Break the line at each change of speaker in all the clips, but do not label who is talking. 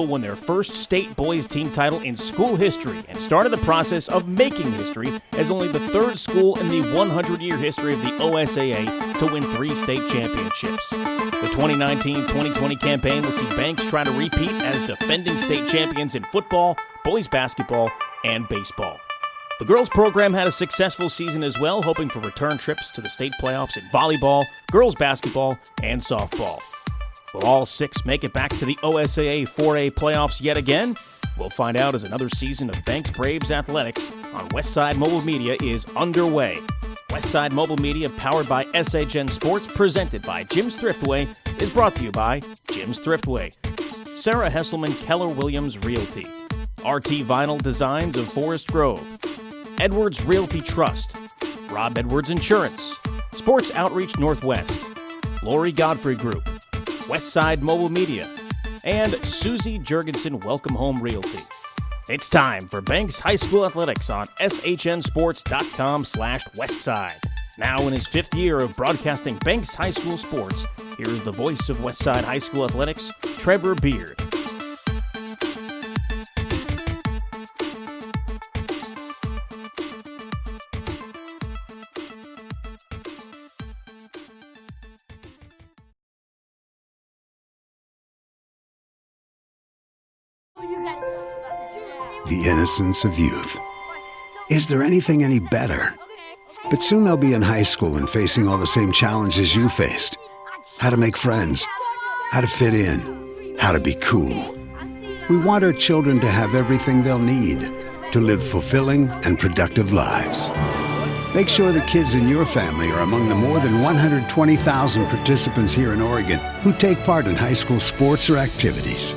Won their first state boys team title in school history and started the process of making history as only the third school in the 100-year history of the OSAA to win 3 state championships. The 2019-2020 campaign will see Banks try to repeat as defending state champions in football, boys basketball, and baseball. The girls program had a successful season as well, hoping for return trips to the state playoffs in volleyball, girls basketball, and softball. Will all 6 make it back to the OSAA 4A playoffs yet again? We'll find out as another season of Banks Braves athletics on Westside Mobile Media is underway. Westside Mobile Media, powered by SHN Sports, presented by Jim's Thriftway, is brought to you by Jim's Thriftway, Sarah Hesselman Keller Williams Realty, RT Vinyl Designs of Forest Grove, Edwards Realty Trust, Rob Edwards Insurance, Sports Outreach Northwest, Lori Godfrey Group, Westside Mobile Media, and Susie Jurgensen Welcome Home Realty. It's time for Banks High School Athletics on SHNSports.com/Westside. Now in his 5th year of broadcasting Banks High School sports, here is the voice of Westside High School Athletics, Trevor Beard.
The innocence of youth. Is there anything any better? But soon they'll be in high school and facing all the same challenges you faced. How to make friends, how to fit in, how to be cool. We want our children to have everything they'll need to live fulfilling and productive lives. Make sure the kids in your family are among the more than 120,000 participants here in Oregon who take part in high school sports or activities.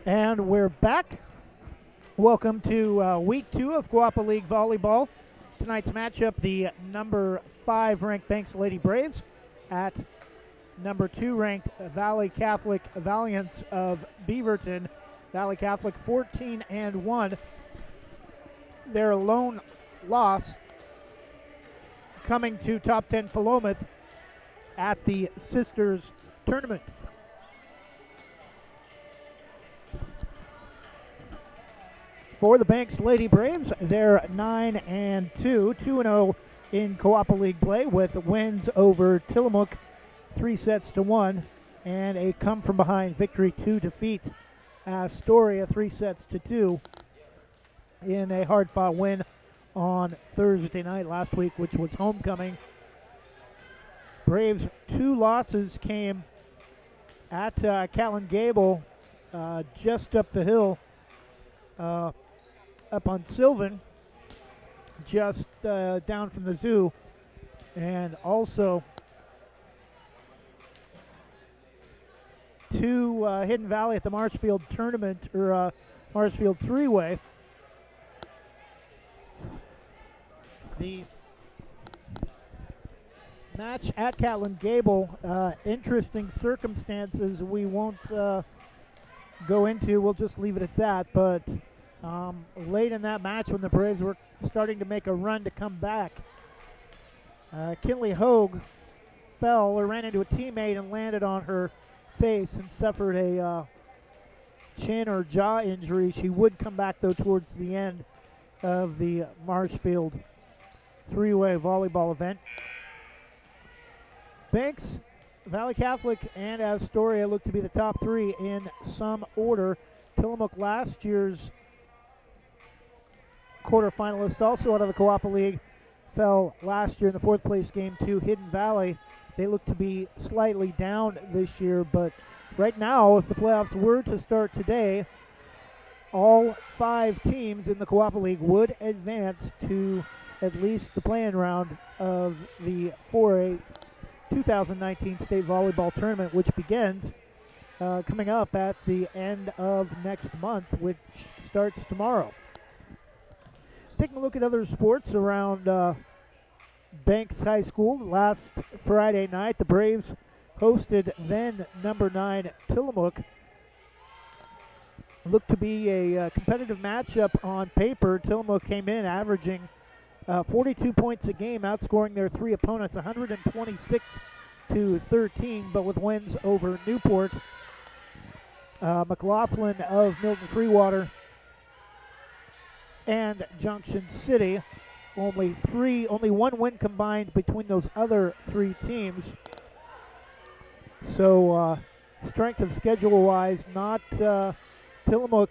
And we're back. Welcome to Week 2 of Guapa League Volleyball. Tonight's matchup, the number 5 ranked Banks Lady Braves at number 2 ranked Valley Catholic Valiants of Beaverton. Valley Catholic 14-1. Their lone loss coming to top 10 Philomath at the Sisters Tournament. For the Banks Lady Braves, they're 9-2, 2-0 in Coapa League play with wins over Tillamook 3-1 and a come-from-behind victory to defeat Astoria 3-2 in a hard-fought win on Thursday night last week, which was homecoming. Braves' 2 losses came at Callan Gable, just up the hill, up on Sylvan, just down from the zoo, and also to Hidden Valley at the Marshfield tournament, or Marshfield three-way. The match at Catlin Gable, interesting circumstances we won't go into. We'll just leave it at that, but late in that match when the Braves were starting to make a run to come back, Kinley Hogue fell or ran into a teammate and landed on her face and suffered a chin or jaw injury. She would come back, though, towards the end of the Marshfield three-way volleyball event. Banks, Valley Catholic, and Astoria look to be the top 3 in some order. Tillamook, last year's quarterfinalist, also out of the Coapa League, fell last year in the fourth place game to Hidden Valley. They look to be slightly down this year, but right now, if the playoffs were to start today, all 5 teams in the Coapa League would advance to at least the play-in round of the 4A 2019 State Volleyball Tournament, which begins coming up at the end of next month, which starts tomorrow. Taking a look at other sports around Banks High School. Last Friday night, the Braves hosted then number 9 Tillamook. Looked to be a competitive matchup on paper. Tillamook came in averaging 42 points a game, outscoring their 3 opponents 126-13, but with wins over Newport, McLaughlin of Milton Freewater, and Junction City. Only one win combined between those other 3 teams. So strength of schedule-wise, not Tillamook,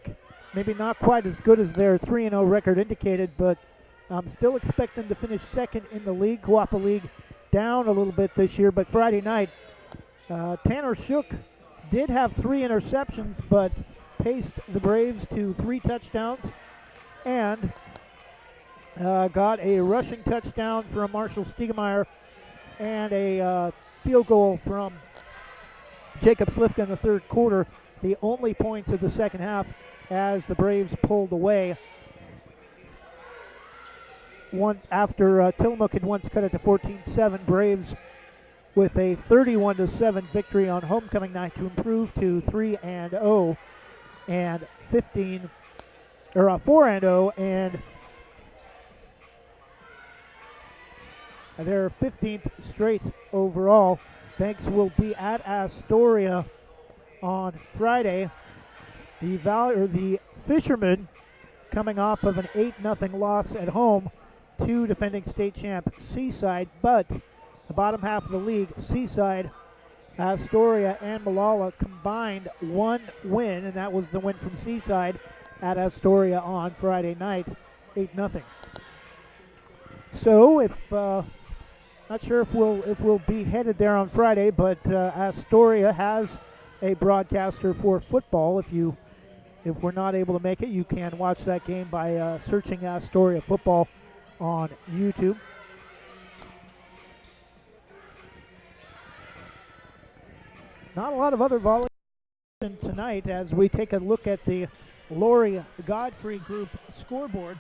maybe not quite as good as their 3-0 record indicated, but I'm still expecting to finish second in the league. Coapa League down a little bit this year, but Friday night, Tanner Shook did have 3 interceptions, but paced the Braves to 3 touchdowns and got a rushing touchdown from Marshall Stiegemeyer and a field goal from Jacob Slifka in the third quarter, the only points of the second half as the Braves pulled away. After Tillamook had once cut it to 14-7, Braves with a 31-7 victory on homecoming night to improve to 3-0 and 4-0 and their 15th straight overall. Banks will be at Astoria on Friday. The Fishermen coming off of an 8-0 loss at home to defending state champ Seaside, but the bottom half of the league, Seaside, Astoria, and Malala combined 1 win, and that was the win from Seaside at Astoria on Friday night, 8-0. So not sure if we'll be headed there on Friday, but Astoria has a broadcaster for football. If we're not able to make it, you can watch that game by searching Astoria football on YouTube. Not a lot of other volleyball tonight as we take a look at the Lori Godfrey Group scoreboard.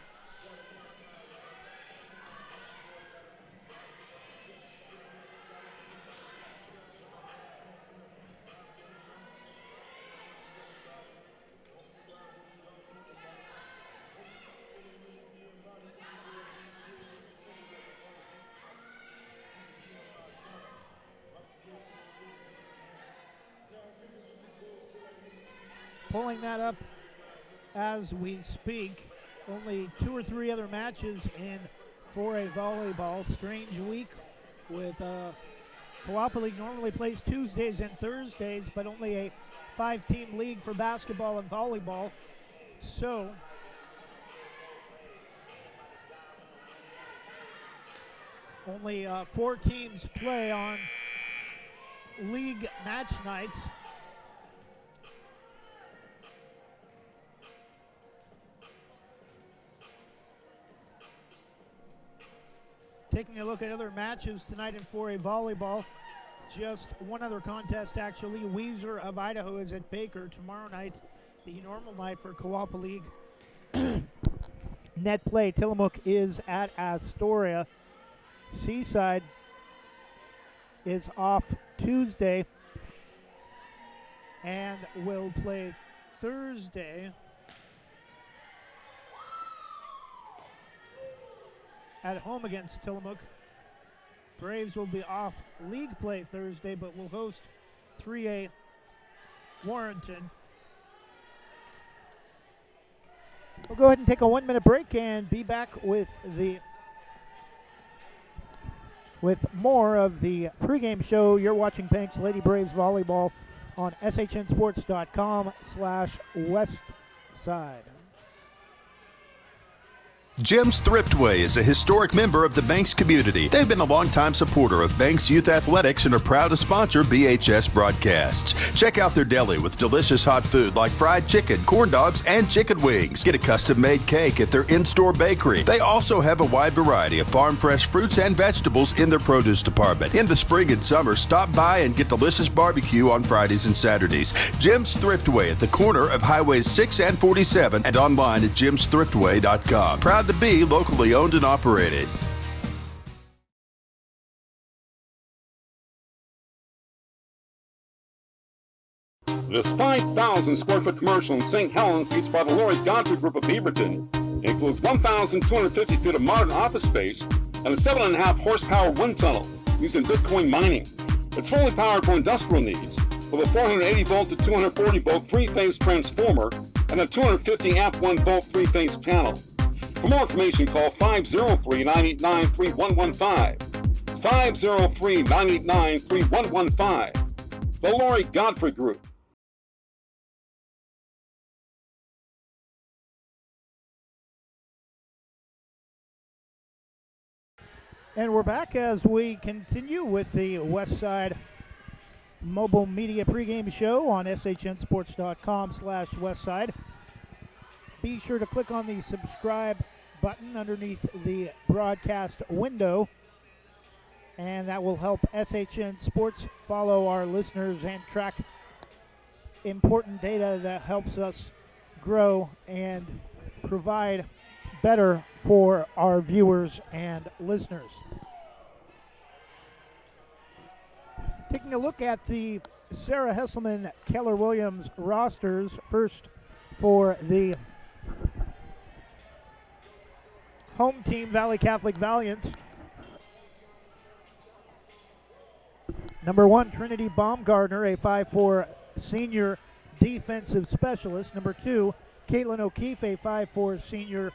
Pulling that up as we speak. Only 2 or 3 other matches in 4A volleyball. Strange week with Coapa League normally plays Tuesdays and Thursdays, but only a 5-team league for basketball and volleyball. So only 4 teams play on league match nights. Taking a look at other matches tonight in 4A volleyball, just one other contest actually. Weiser of Idaho is at Baker tomorrow night, the normal night for Coapa League. Net play, Tillamook is at Astoria. Seaside is off Tuesday and will play Thursday at home against Tillamook. Braves will be off league play Thursday, but will host 3A Warrenton. We'll go ahead and take a 1-minute break and be back with more of the pregame show. You're watching Banks Lady Braves Volleyball on SHNSports.com/Westside.
Jim's Thriftway is a historic member of the Banks community. They've been a longtime supporter of Banks Youth Athletics and are proud to sponsor BHS broadcasts. Check out their deli with delicious hot food like fried chicken, corn dogs, and chicken wings. Get a custom-made cake at their in-store bakery. They also have a wide variety of farm-fresh fruits and vegetables in their produce department. In the spring and summer, stop by and get delicious barbecue on Fridays and Saturdays. Jim's Thriftway at the corner of Highways 6 and 47 and online at jimsthriftway.com. Proud to be locally owned and operated.
This 5,000 square foot commercial in St. Helens, featured by the Lori Godfrey Group of Beaverton, includes 1,250 feet of modern office space and a 7.5 horsepower wind tunnel used in Bitcoin mining. It's fully powered for industrial needs with a 480 volt to 240 volt three-phase transformer and a 250 amp 1 volt three-phase panel. For more information, call 503-989-3115. 503-989-3115. The Lori Godfrey Group.
And we're back as we continue with the Westside Mobile Media pregame show on shnsports.com/Westside. Be sure to click on the subscribe button underneath the broadcast window, and that will help SHN Sports follow our listeners and track important data that helps us grow and provide better for our viewers and listeners. Taking a look at the Sarah Hesselman Keller Williams rosters, first for the home team, Valley Catholic Valiants. Number 1, Trinity Baumgardner, a 5'4" senior defensive specialist. Number 2, Caitlin O'Keefe, a 5'4" senior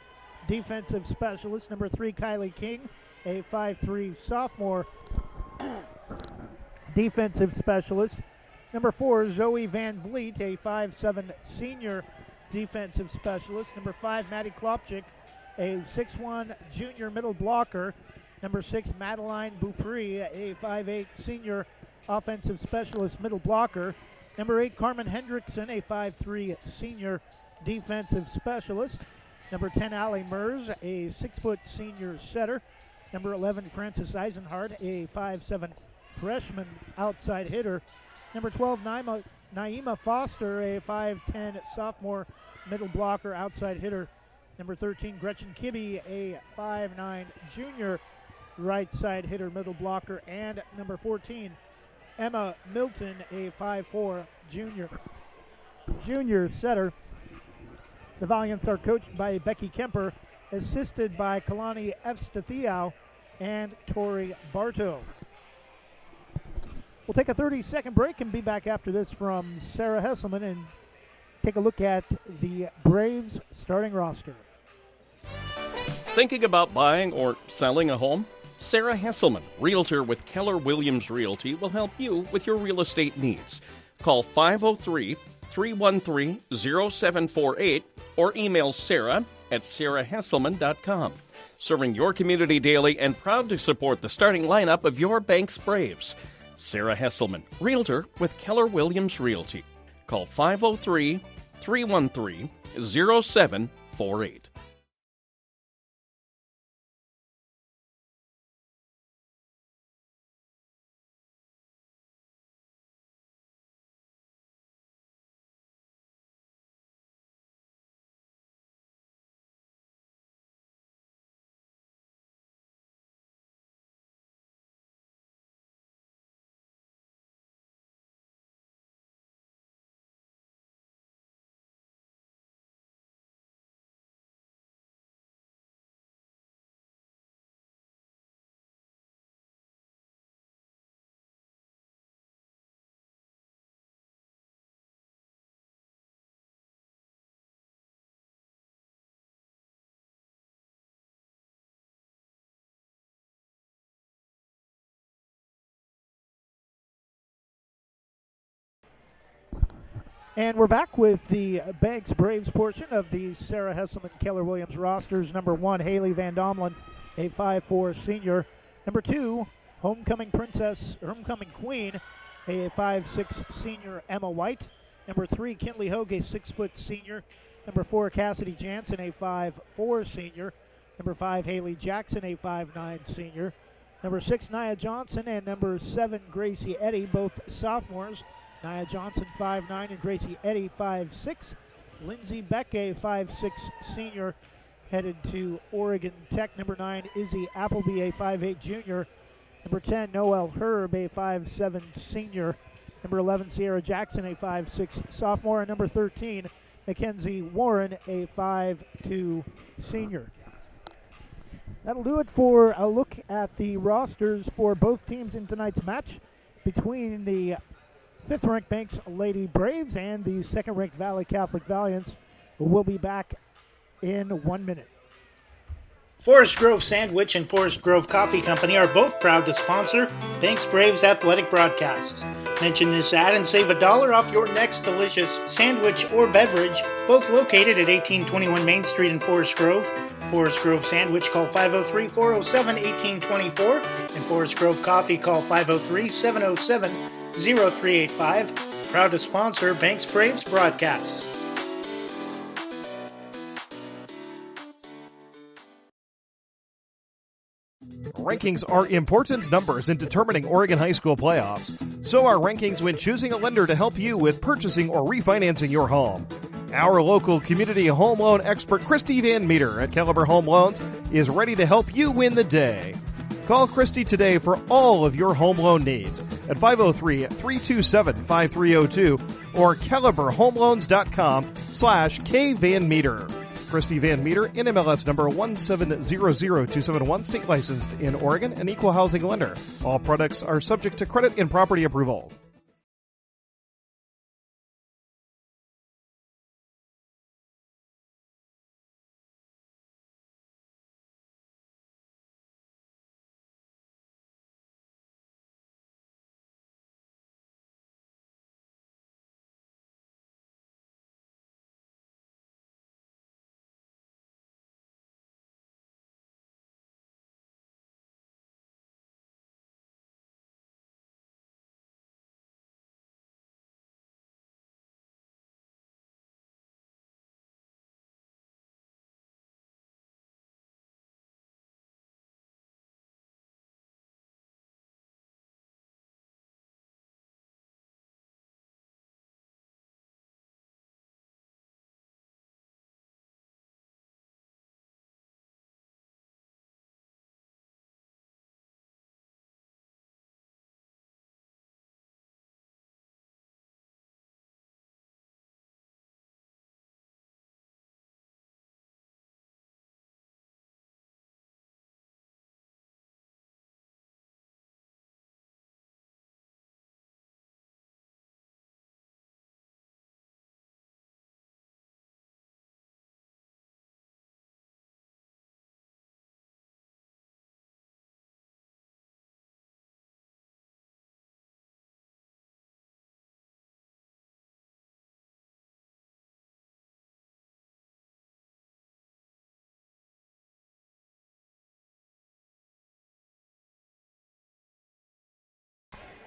defensive specialist. Number 3, Kylie King, a 5'3" sophomore defensive specialist. Number 4, Zoe Van Vliet, a 5'7" senior defensive specialist. Number 5, Maddie Klopchik, a 6'1" junior middle blocker. Number 6, Madeline Beaupre, a 5'8" senior offensive specialist middle blocker. Number 8, Carmen Hendrickson, a 5'3" senior defensive specialist. Number 10, Allie Mers, a 6' senior setter. Number 11, Frances Eisenhardt, a 5'7" freshman outside hitter. Number 12, Naima Foster, a 5'10" sophomore middle blocker outside hitter. Number 13, Gretchen Kibbe, a 5'9" junior right side hitter middle blocker. And number 14, Emma Milton, a 5'4" junior setter. The Valiants are coached by Becky Kemper, assisted by Kalani Efstathiou and Tori Bartow. We'll take a 30-second break and be back after this from Sarah Hesselman and take a look at the Braves starting roster.
Thinking about buying or selling a home? Sarah Hesselman, realtor with Keller Williams Realty, will help you with your real estate needs. Call 503-313-0748 or email Sarah at sarahhesselman.com. Serving your community daily and proud to support the starting lineup of your Banks Braves. Sarah Hesselman, realtor with Keller Williams Realty. Call 503-313-0748.
And we're back with the Banks Braves portion of the Sarah Hesselman Keller Williams rosters. Number 1, Haley Van Domelen, a 5'4" senior. Number 2, homecoming queen, a 5'6" senior, Emma White. Number 3, Kinley Hogue, a 6' senior. Number 4, Cassidy Jansen, a 5'4" senior. Number 5, Haley Jackson, a 5'9" senior. Number 6, Nia Johnson, and number 7, Gracie Eddy, both sophomores. Nia Johnson, 5'9", and Gracie Eddy, 5'6". Lindsay Beck, a 5'6" senior, headed to Oregon Tech. Number 9, Izzy Appleby, a 5'8" junior. Number 10, Noelle Herb, a 5'7" senior. Number 11, Sierra Jackson, a 5'6" sophomore. And number 13, Mackenzie Warren, a 5'2" senior. That'll do it for a look at the rosters for both teams in tonight's match between the 5th-ranked Banks Lady Braves and the 2nd-ranked Valley Catholic Valiants. We'll be back in 1 minute.
Forest Grove Sandwich and Forest Grove Coffee Company are both proud to sponsor Banks Braves athletic broadcasts. Mention this ad and save $1 off your next delicious sandwich or beverage, both located at 1821 Main Street in Forest Grove. Forest Grove Sandwich, call 503-407-1824, and Forest Grove Coffee, call 503-707-0385. Proud to sponsor Banks Braves broadcasts.
Rankings are important numbers in determining Oregon high school playoffs. So are rankings when choosing a lender to help you with purchasing or refinancing your home. Our local community home loan expert, Christy Van Meter at Caliber Home Loans, is ready to help you win the day. Call Christy today for all of your home loan needs at 503-327-5302 or caliberhomeloans.com/kvanmeter. Christy Van Meter, NMLS number 1700271, state licensed in Oregon, an equal housing lender. All products are subject to credit and property approval.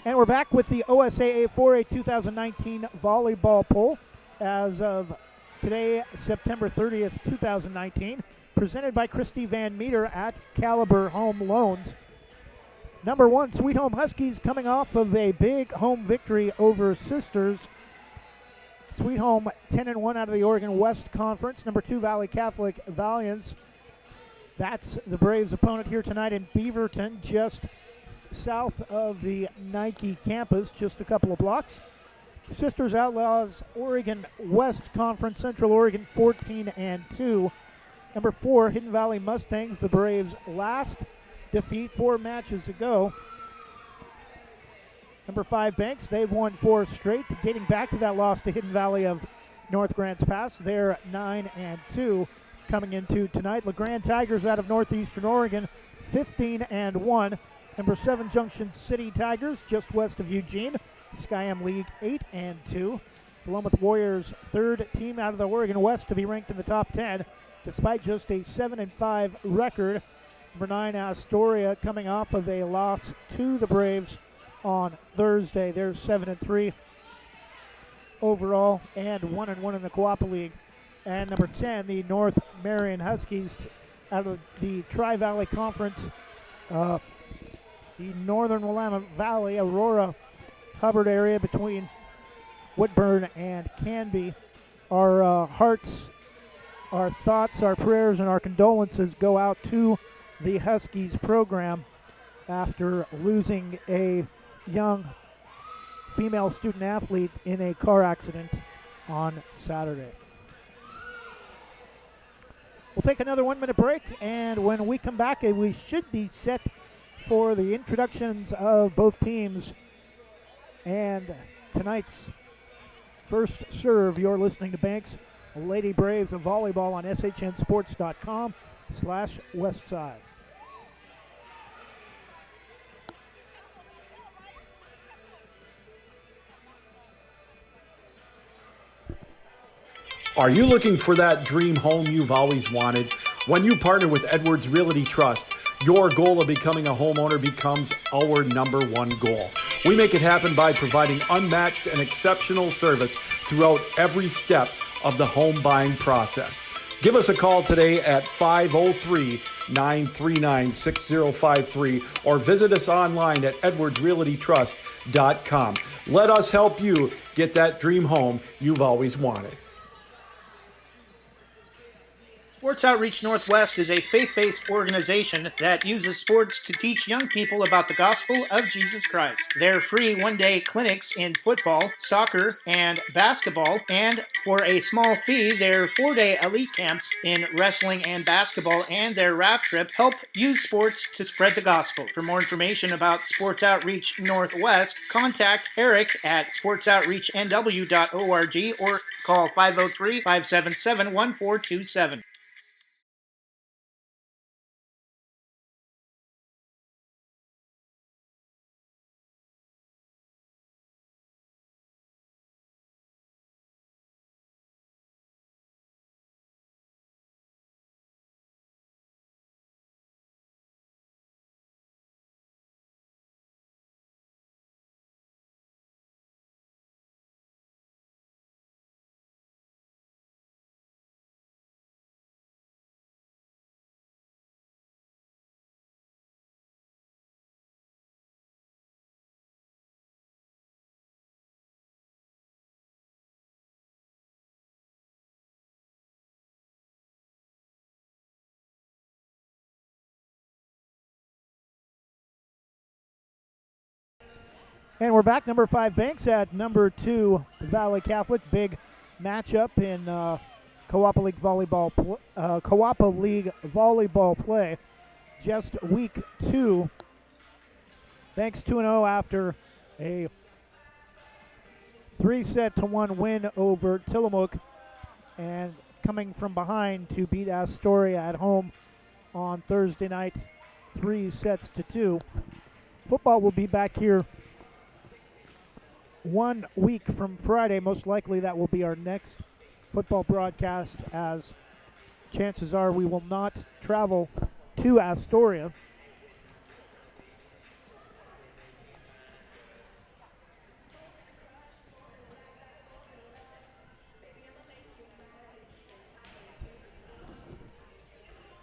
And we're back with the OSAA 4A 2019 volleyball poll as of today, September 30th, 2019, presented by Christy Van Meter at Caliber Home Loans. Number 1, Sweet Home Huskies, coming off of a big home victory over Sisters. Sweet Home 10-1 out of the Oregon West Conference. Number 2, Valley Catholic Valiants. That's the Braves' opponent here tonight in Beaverton, just south of the Nike campus, just a couple of blocks. Sisters Outlaws, Oregon West Conference, Central Oregon 14-2. Number 4, Hidden Valley Mustangs, the Braves' last defeat 4 matches ago. Number 5, Banks, they've won 4 straight, dating back to that loss to Hidden Valley of North Grants Pass. They're 9-2 coming into tonight. LeGrand Tigers out of Northeastern Oregon, 15-1. Number 7, Junction City Tigers, just west of Eugene, Skyam League 8-2. Philomath Warriors, third team out of the Oregon West to be ranked in the top 10, despite just a 7-5 record. Number 9, Astoria, coming off of a loss to the Braves on Thursday. They're 7-3 overall and 1-1 in the Coapa League. And number 10, the North Marion Huskies out of the Tri-Valley Conference, the Northern Willamette Valley, Aurora, Hubbard area between Woodburn and Canby. Our hearts, our thoughts, our prayers, and our condolences go out to the Huskies program after losing a young female student athlete in a car accident on Saturday. We'll take another 1-minute break, and when we come back, we should be set for the introductions of both teams and tonight's first serve. You're listening to Banks Lady Braves of Volleyball on SHNSports.com/Westside.
Are you looking for that dream home you've always wanted? When you partner with Edwards Realty Trust, your goal of becoming a homeowner becomes our number one goal. We make it happen by providing unmatched and exceptional service throughout every step of the home buying process. Give us a call today at 503-939-6053 or visit us online at edwardsrealtytrust.com. Let us help you get that dream home you've always wanted.
Sports Outreach Northwest is a faith-based organization that uses sports to teach young people about the gospel of Jesus Christ. Their free one-day clinics in football, soccer, and basketball, and for a small fee, their 4-day elite camps in wrestling and basketball and their raft trip help use sports to spread the gospel. For more information about Sports Outreach Northwest, contact Eric at sportsoutreachnw.org or call 503-577-1427.
And we're back. Number 5 Banks at number 2 Valley Catholic. Big matchup in Co-op League volleyball play. Just week 2. Banks 2-0 after a 3-1 win over Tillamook, and coming from behind to beat Astoria at home on Thursday night, 3-2. Football will be back here 1 week from Friday. Most likely that will be our next football broadcast, as chances are we will not travel to Astoria.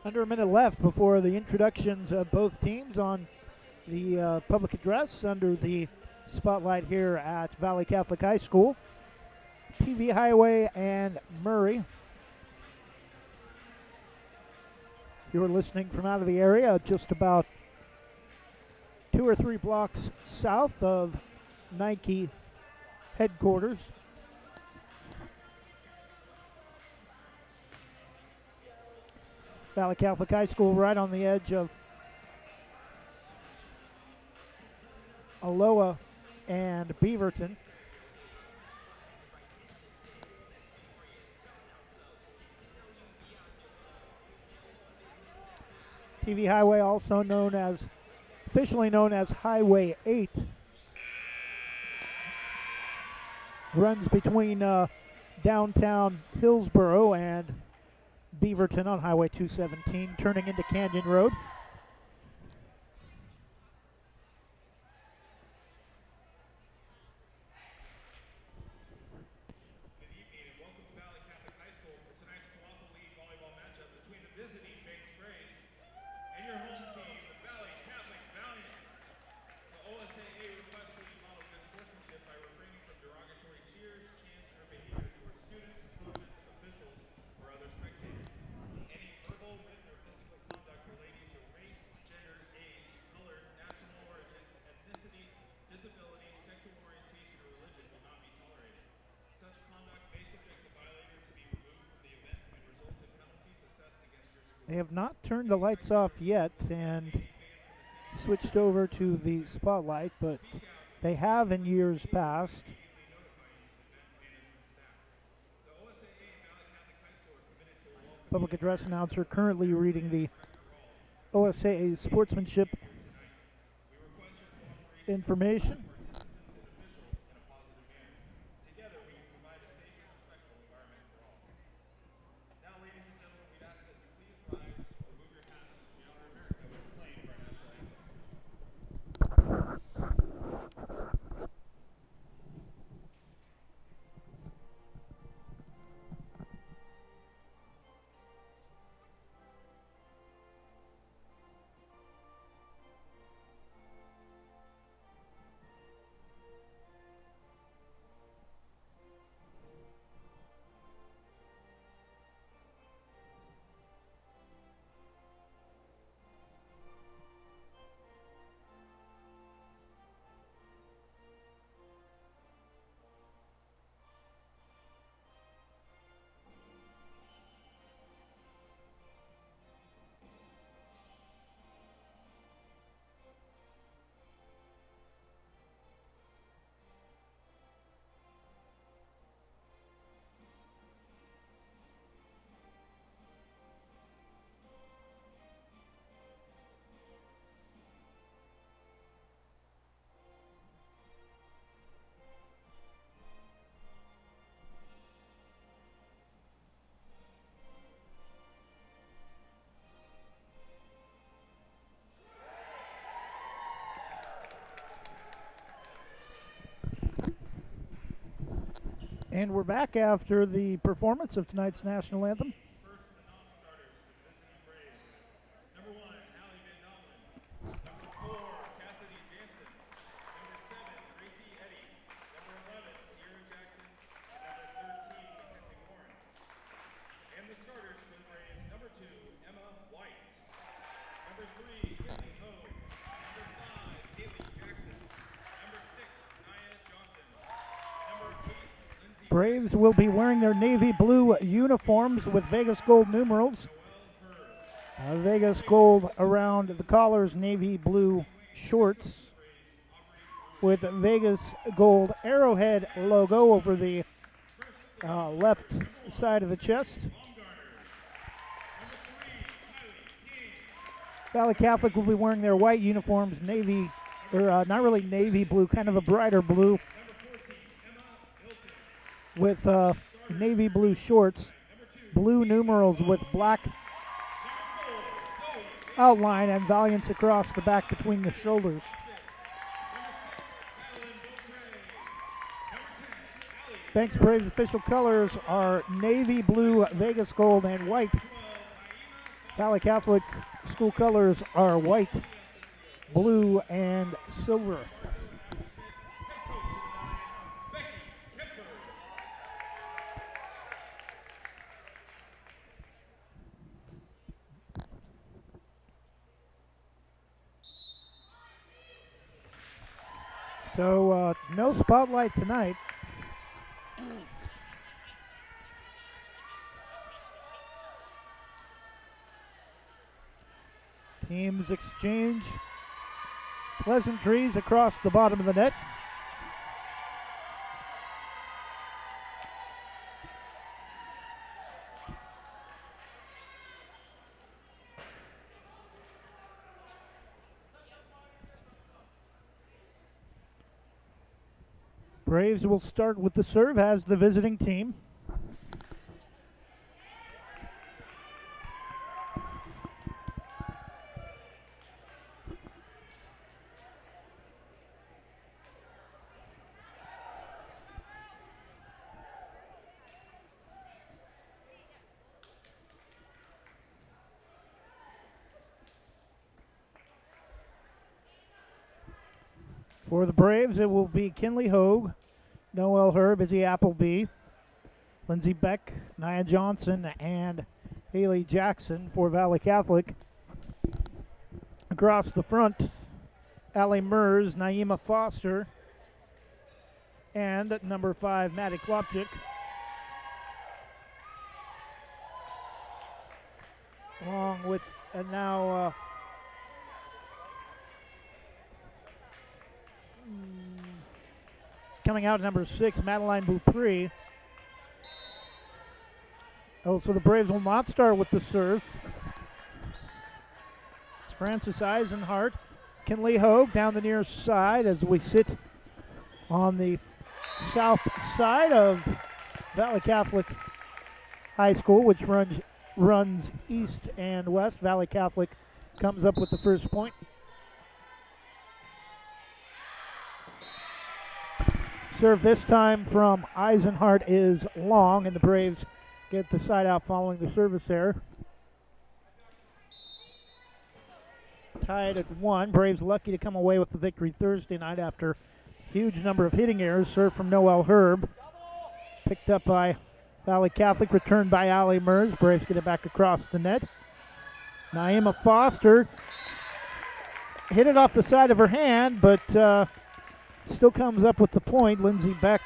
Under a minute left before the introductions of both teams on the public address under the spotlight here at Valley Catholic High School. TV Highway and Murray. You're listening from out of the area, just about 2 or 3 blocks south of Nike headquarters. Valley Catholic High School right on the edge of Aloha and Beaverton. TV Highway, also officially known as Highway 8. runs between downtown Hillsboro and Beaverton on Highway 217, turning into Canyon Road.
Good evening and welcome to Valley Catholic High School for tonight's Coapa League volleyball matchup between the visiting Banks Braves and your home team, the Valley Catholic Valiants. The OSAA requests that you model good sportsmanship by refraining from derogatory cheers, chants, or behavior towards students, coaches, officials, or other spectators. Any verbal, written, or physical conduct relating to race, gender, age, color, national origin, ethnicity, disability, sexual orientation, or religion will not be tolerated. Such conduct may subject the violator to be removed from the event and result in penalties assessed against your school.
They have not turned the lights off yet and switched over to the spotlight, but they have in years past. Public address announcer currently reading the OSAA sportsmanship information.
Together we can provide a safe and respectful environment for all. Now, ladies and gentlemen, we'd ask that you please rise or move your hats as we honor America with the playing of our national anthem.
And we're back after the performance of tonight's national anthem.
First, the non-starters for the visiting Braves. Number 1, Hallie Van Domlin. Number 4, Cassidy Jansen. Number 7, Gracie Eddy. Number 11, Sierra Jackson. And number 13, Mackenzie Warren. And the starters for the Braves. Number 2, Emma White. Number 3, Kaylee Hogue. Number 5, Haley Jackson. Number 6, Nia Johnson. Number 8, Lindsay.
Braves will be wearing their navy blue uniforms with Vegas gold numerals. Vegas gold around the collars, navy blue shorts with Vegas gold arrowhead logo over the left side of the chest. Valley Catholic will be wearing their white uniforms, navy, or not really navy blue, kind of a brighter blue, with navy blue shorts, blue numerals with black outline, and Valiants across the back between the shoulders. Banks Braves official colors are navy blue, Vegas gold, and white. Valley Catholic school colors are white, blue, and silver. So no spotlight tonight. Teams exchange pleasantries across the bottom of the net. Braves will start with the serve as the visiting team. For the Braves, it will be Kinley Hogue, Noel Herb, Izzy Appleby, Lindsey Beck, Nia Johnson, and Haley Jackson. For Valley Catholic, across the front, Allie Mers, Naima Foster, and number 5, Maddie Klopchik. Along with, and now, coming out number 6, Madeline Beaupre. Oh, so the Braves will not start with the serve. It's Frances Eisenhart, Kinley Hogue down the near side as we sit on the south side of Valley Catholic High School, which runs east and west. Valley Catholic comes up with the first point. Serve this time from Eisenhart is long, and the Braves get the side out following the service error. Tied at 1. Braves lucky to come away with the victory Thursday night after a huge number of hitting errors. Serve from Noel Herb. Picked up by Valley Catholic, returned by Allie Mers. Braves get it back across the net. Naima Foster hit it off the side of her hand, but still comes up with the point. Lindsey Beck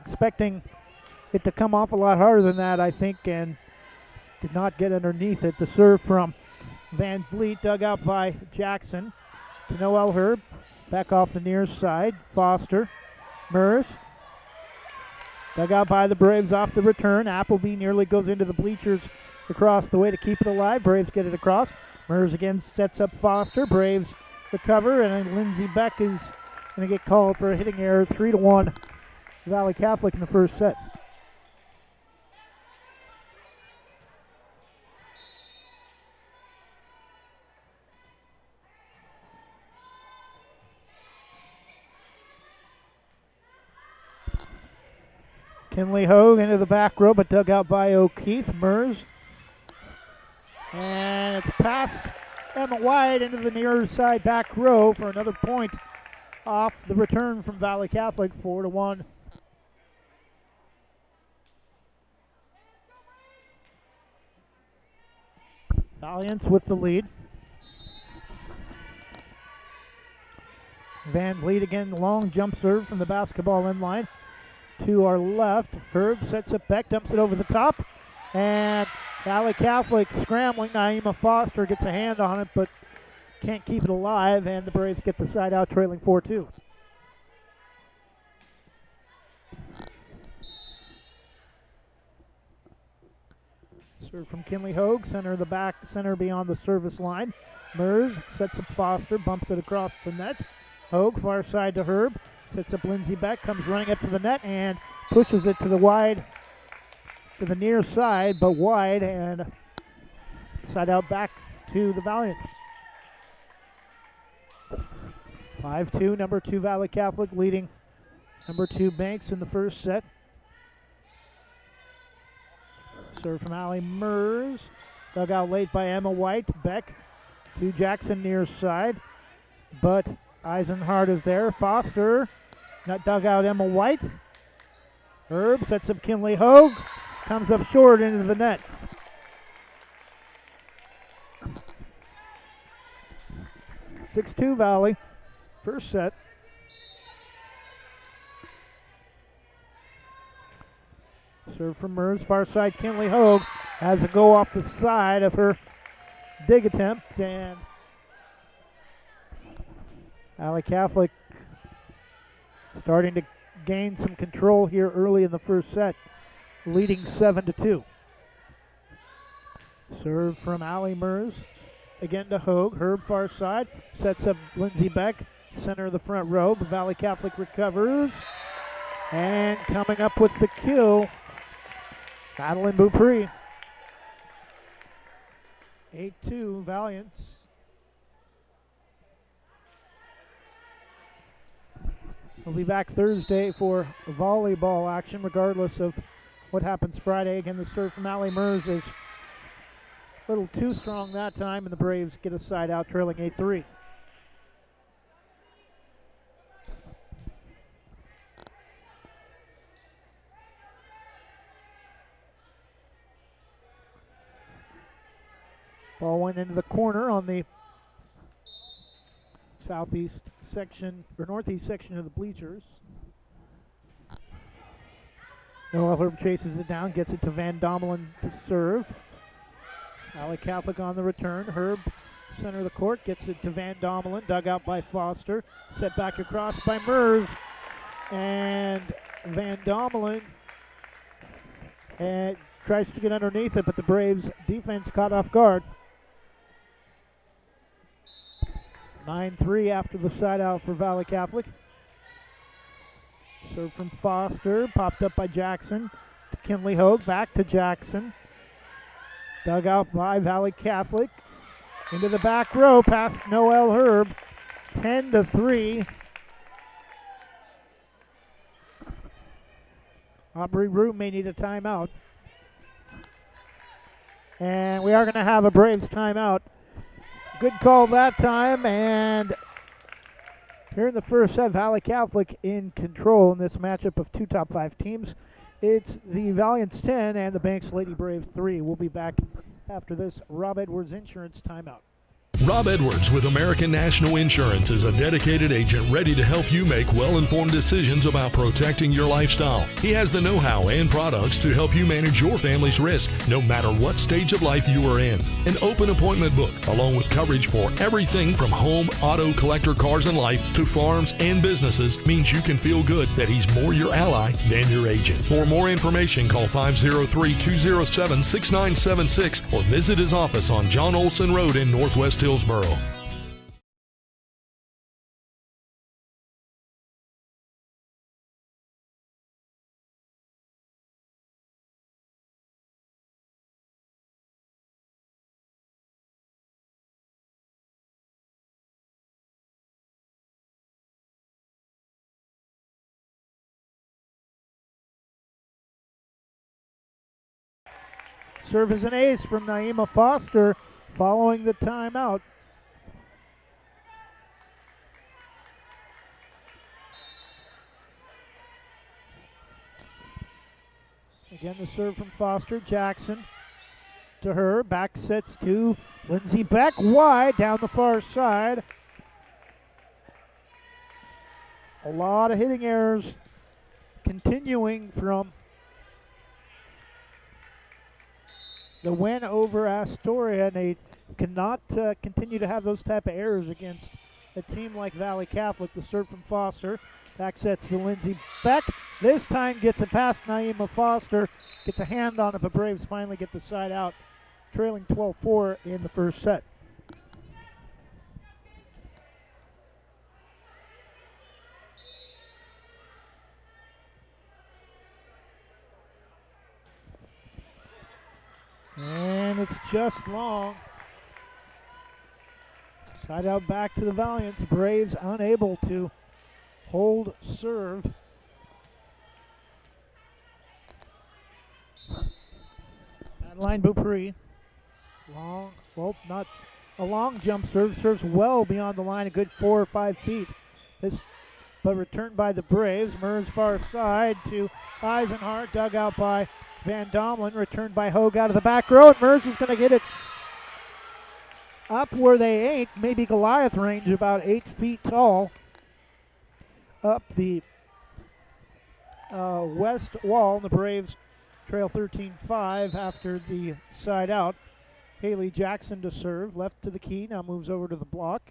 expecting it to come off a lot harder than that, I think, and did not get underneath it. The serve from Van Vliet, dug out by Jackson to Noel Herb. Back off the near side. Foster. Mers. Dug out by the Braves off the return. Appleby nearly goes into the bleachers across the way to keep it alive. Braves get it across. Mers again sets up Foster. Braves recover, and then Lindsey Beck is going to get called for a hitting error. 3-1 Valley Catholic in the first set. Kinley Hogue into the back row, but dug out by O'Keefe. Mers. And it's passed Emma White into the near side back row for another point off the return from Valley Catholic. 4-1. Valiants with the lead. Van Vliet again, long jump serve from the basketball end line. To our left, Herb sets it back, dumps it over the top, and Valley Catholic scrambling. Naima Foster gets a hand on it, but can't keep it alive, and the Braves get the side out, trailing 4-2. Serve from Kinley Hogue, center of the back, center beyond the service line. Mers sets up Foster, bumps it across the net. Hogue, far side to Herb. Sets up Lindsey Beck, comes running up to the net and pushes it to the wide, to the near side, but wide, and side out back to the Valiants. 5-2, number 2 Valley Catholic leading number 2 Banks in the first set. Serve from Allie Mers, dug out late by Emma White. Beck to Jackson near side, but Eisenhart is there. Foster not dug out Emma White. Herb sets up Kinley Hogue. Comes up short into the net. (6-2) Valley. First set. Serve from Mers. Far side Kinley Hogue has to go off the side of her dig attempt, and Valley Catholic starting to gain some control here early in the first set, leading 7-2. Serve from Allie Mers, again to Hogue. Herb far side, sets up Lindsey Beck, center of the front row. The Valley Catholic recovers. And coming up with the kill, Madeline Beaupre. 8-2 Valiants. We'll be back Thursday for volleyball action, regardless of what happens Friday. Again, the serve from Allie Mers is a little too strong that time, and the Braves get a side out, trailing 8-3. Ball went into the corner on the southeast section, or northeast section of the bleachers. Noel Herb chases it down, gets it to Van Dommelen to serve. Valley Catholic on the return. Herb, center of the court, gets it to Van Dommelen, dug out by Foster. Set back across by Mers. And Van Dommelen tries to get underneath it, but the Braves defense caught off guard. 9-3 after the side out for Valley Catholic. Serve from Foster, popped up by Jackson. To Kinley Hogue, back to Jackson. Dug out by Valley Catholic. Into the back row, past Noel Herb. 10-3. Aubrey Rue may need a timeout. And we are going to have a Braves timeout. Good call that time, and here in the first set, Valley Catholic in control in this matchup of two top 5 teams. It's the Valiants 10 and the Banks Lady Braves 3. We'll be back after this Rob Edwards Insurance timeout.
Rob Edwards with American National Insurance is a dedicated agent ready to help you make well-informed decisions about protecting your lifestyle. He has the know-how and products to help you manage your family's risk, no matter what stage of life you are in. An open appointment book, along with coverage for everything from home, auto, collector cars and life to farms and businesses, means you can feel good that he's more your ally than your agent. For more information, call 503-207-6976 or visit his office on John Olson Road in Northwest Hillsboro.
Serve is an ace from Naima Foster following the timeout. Again, the serve from Foster. Jackson to her. Back sets to Lindsay Beck. Wide down the far side. A lot of hitting errors continuing from the win over Astoria, and they cannot continue to have those type of errors against a team like Valley Catholic. The serve from Foster. Back sets to Lindsay Beck. This time gets it past Naima Foster. Gets a hand on it, but Braves finally get the side out, trailing 12-4 in the first set. And it's just long. Side out back to the Valiants. Braves unable to hold serve. Madeline Beaupre. Long, well, not a long jump serve. Serves well beyond the line, a good 4 or 5 feet. This, but returned by the Braves. Mers far side to Eisenhart. Dug out by Van Dommelen, returned by Hogue out of the back row, and Mers is going to get it up where they ain't, maybe Goliath range, about 8 feet tall, up the west wall. The Braves trail 13-5 after the side out. Haley Jackson to serve, left to the key, now moves over to the block.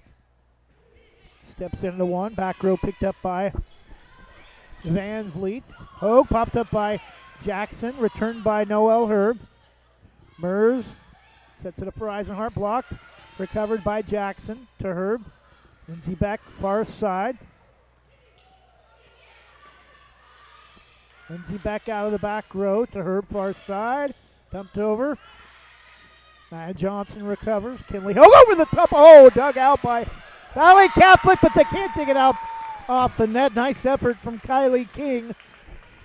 Steps into one, back row picked up by Van Vliet. Hogue popped up by Jackson, returned by Noel Herb. Mers sets it up for Eisenhart, blocked. Recovered by Jackson to Herb. Lindsey Beck, far side. Lindsey Beck out of the back row to Herb, far side. Dumped over. Nia Johnson recovers. Kinley Hogue over the top. Oh, dug out by Valley Catholic, but they can't dig it out off the net. Nice effort from Kylie King.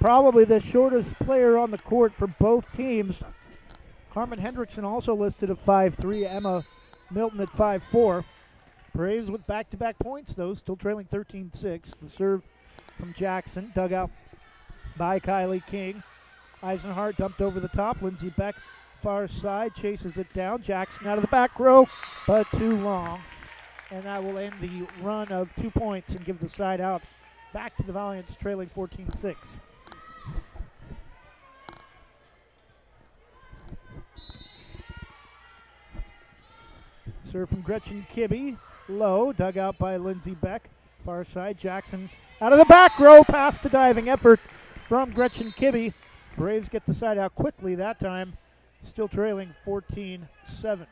Probably the shortest player on the court for both teams. Carmen Hendrickson also listed at 5'3", Emma Milton at 5'4". Braves with back-to-back points, though, still trailing 13-6. The serve from Jackson, dug out by Kylie King. Eisenhart dumped over the top. Lindsey Beck, far side, chases it down. Jackson out of the back row, but too long. And that will end the run of 2 points and give the side out back to the Valiants, trailing 14-6. Serve from Gretchen Kibbe, low, dug out by Lindsey Beck. Far side, Jackson out of the back row, past the diving effort from Gretchen Kibbe. Braves get the side out quickly that time, still trailing 14-7.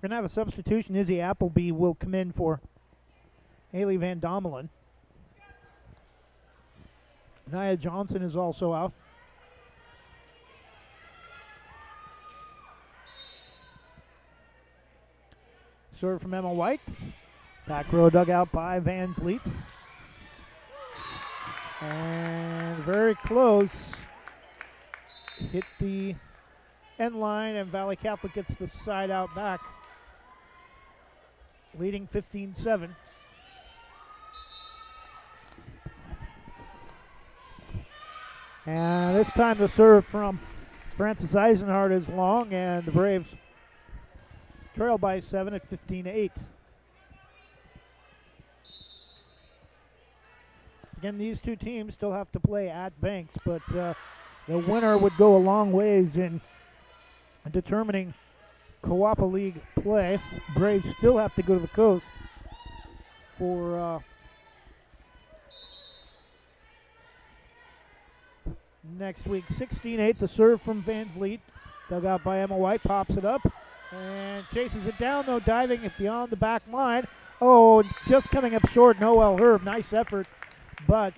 We're going to have a substitution. Izzy Appleby will come in for Haley Van Dommelen. Nia Johnson is also out. Serve from Emma White. Back row dug out by Van Vliet. And very close. Hit the end line, and Valley Catholic gets the side out back, leading 15-7. And this time the serve from Frances Eisenhart is long, and the Braves trail by 7 at 15-8. Again, these two teams still have to play at Banks, but the winner would go a long ways in determining Coapa League play. Braves still have to go to the coast for next week. 16-8, the serve from Van Vliet. Dug out by Emma White, pops it up and chases it down, though, diving it beyond the back line. Oh, just coming up short, Noelle Herb. Nice effort, but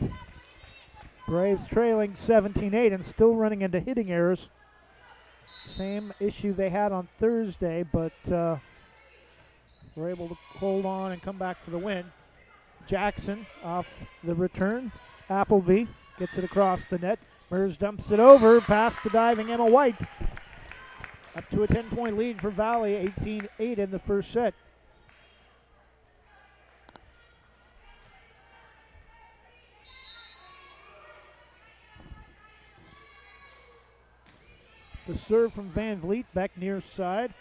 Braves trailing 17-8 and still running into hitting errors. Same issue they had on Thursday, but were able to hold on and come back for the win. Jackson off the return. Appleby gets it across the net. Mers dumps it over past the diving Emma White. Up to a 10-point lead for Valley, 18-8 in the first set. The serve from Van Vliet, back near side.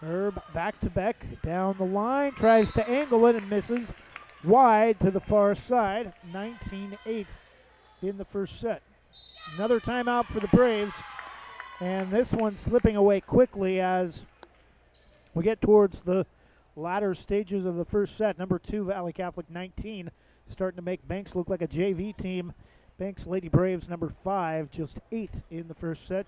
Herb back to Beck, down the line, tries to angle it and misses. Wide to the far side, 19-8 in the first set. Another timeout for the Braves, and this one slipping away quickly as we get towards the latter stages of the first set. Number 2, Valley Catholic 19, starting to make Banks look like a JV team. Banks Lady Braves number 5, just 8 in the first set.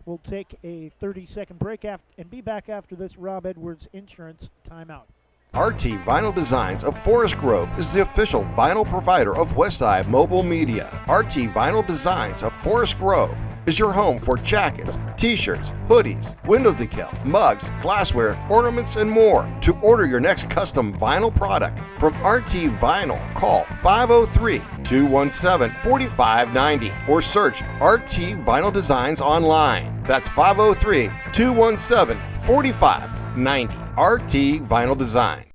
We'll take a 30-second break and be back after this Rob Edwards Insurance timeout.
RT Vinyl Designs of Forest Grove is the official vinyl provider of Westside Mobile Media. RT Vinyl Designs of Forest Grove is your home for jackets, t-shirts, hoodies, window decal, mugs, glassware, ornaments, and more. To order your next custom vinyl product from RT Vinyl, call 503-217-4590 or search RT Vinyl Designs online. That's 503-217-4590. RT Vinyl Design.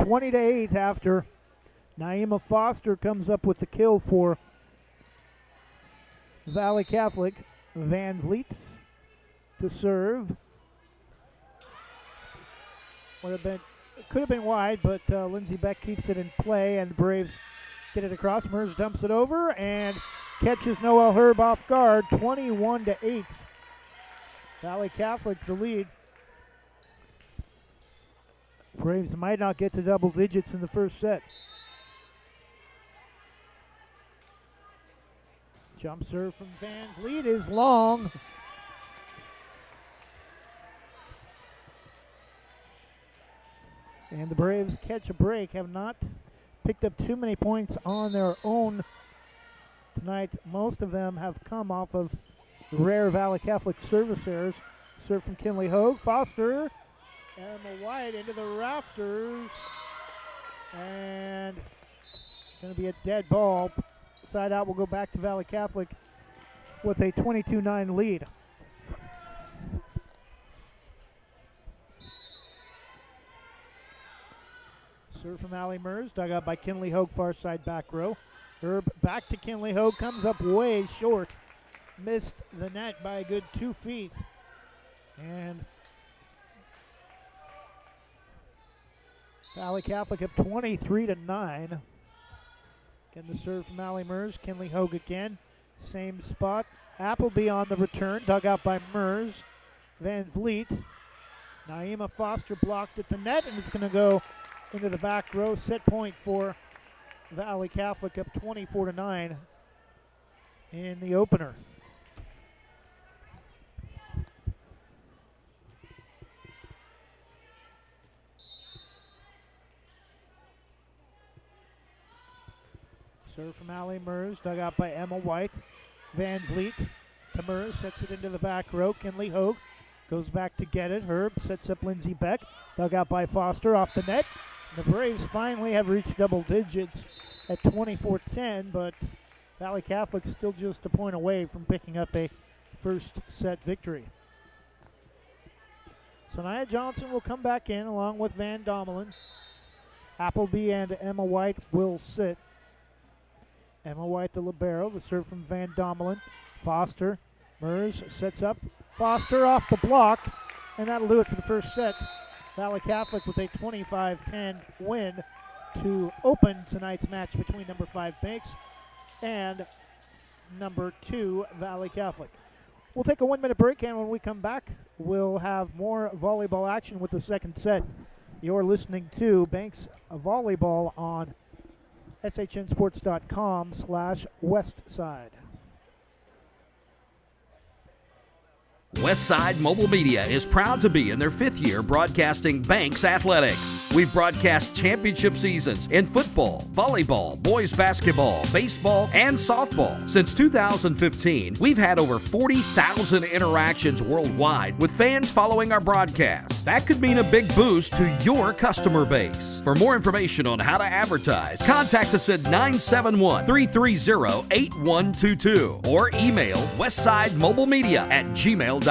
20-8 after Naima Foster comes up with the kill for Valley Catholic. Van Vliet to serve. Could have been wide, but Lindsey Beck keeps it in play, and the Braves get it across. Mers dumps it over and catches Noel Herb off guard. 21-8. Valley Catholic the lead. Braves might not get to double digits in the first set. Jump serve from Van Vliet is long. And the Braves catch a break, have not picked up too many points on their own tonight. Most of them have come off of rare Valley Catholic service errors. Serve from Kinley Hogue. Foster, Emma White into the rafters. And it's going to be a dead ball. Side out will go back to Valley Catholic with a 22-9 lead. Serve from Allie Mers, dug out by Kinley Hogue, far side back row. Herb back to Kinley Hogue, comes up way short. Missed the net by a good 2 feet. And Valley Catholic up 23-9. Again, the serve from Allie Mers, Kinley Hogue again. Same spot. Appleby on the return, dug out by Mers. Van Vliet. Naima Foster blocked at the net, and it's going to go into the back row. Set point for Valley Catholic, up 24-9 in the opener. Serve from Allie Mers, dug out by Emma White. Van Vliet to Mers, sets it into the back row. Kinley Hogue goes back to get it. Herb sets up Lindsey Beck, dug out by Foster off the net. The Braves finally have reached double digits at 24-10, but Valley Catholic still just a point away from picking up a first set victory. So Nia Johnson will come back in along with Van Dommelen. Appleby and Emma White will sit. Emma White, the libero, the serve from Van Dommelen. Foster, Mers sets up. Foster off the block, and that'll do it for the first set. Valley Catholic with a 25-10 win to open tonight's match between number 5 Banks and number 2 Valley Catholic. We'll take a 1-minute break, and when we come back, we'll have more volleyball action with the second set. You're listening to Banks Volleyball on shnsports.com/Westside.
Westside Mobile Media is proud to be in their 5th year broadcasting Banks Athletics. We've broadcast championship seasons in football, volleyball, boys basketball, baseball, and softball. Since 2015, we've had over 40,000 interactions worldwide with fans following our broadcasts. That could mean a big boost to your customer base. For more information on how to advertise, contact us at 971-330-8122 or email westsidemobilemedia@gmail.com.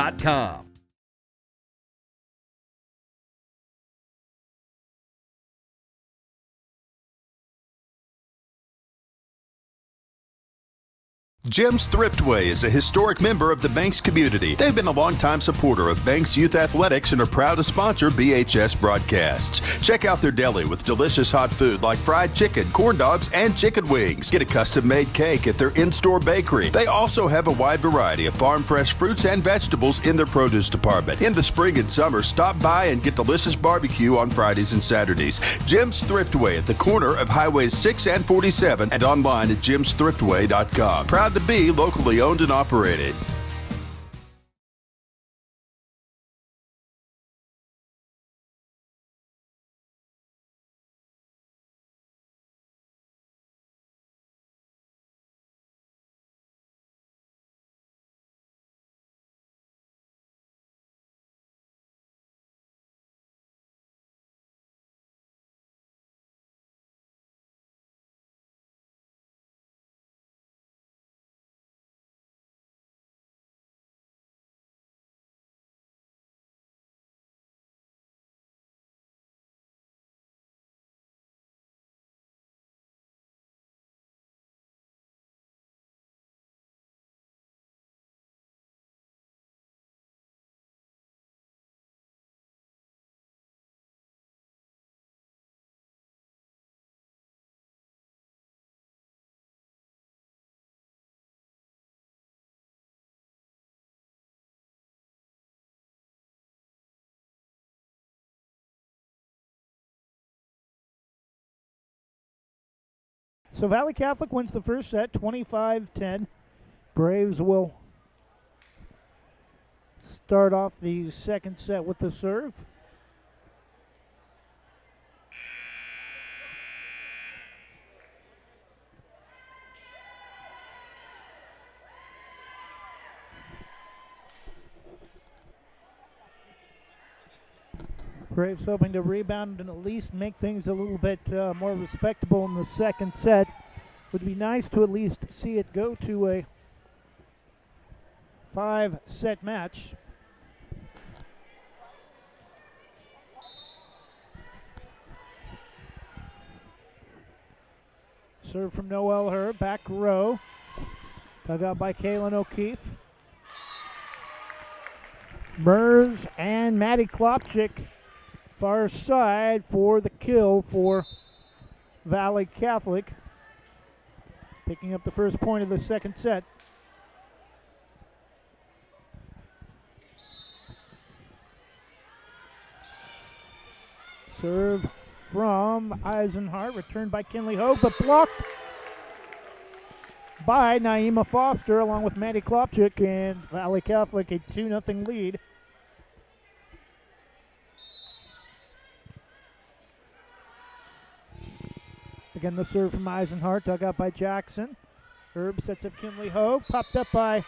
Jim's Thriftway is a historic member of the Banks community. They've been a longtime supporter of Banks Youth Athletics and are proud to sponsor BHS broadcasts. Check out their deli with delicious hot food like fried chicken, corn dogs, and chicken wings. Get a custom-made cake at their in-store bakery. They also have a wide variety of farm-fresh fruits and vegetables in their produce department. In the spring and summer, stop by and get delicious barbecue on Fridays and Saturdays. Jim's Thriftway at the corner of Highways 6 and 47 and online at jimsthriftway.com. Proud to be locally owned and operated.
So Valley Catholic wins the first set, 25-10. Braves will start off the second set with the serve. Braves hoping to rebound and at least make things a little bit more respectable in the second set. Would be nice to at least see it go to a 5-set match. Serve from Noel Herb, back row. Dug out by Kaylin O'Keefe. Mers and Maddie Klopchik far side for the kill for Valley Catholic. Picking up the first point of the second set. Serve from Eisenhart, returned by Kinley Hogue, but blocked by Naima Foster along with Maddie Klopchik, and Valley Catholic a 2-0 lead. Again, the serve from Eisenhart, dug out by Jackson. Herb sets up Kinley Hogue, popped up by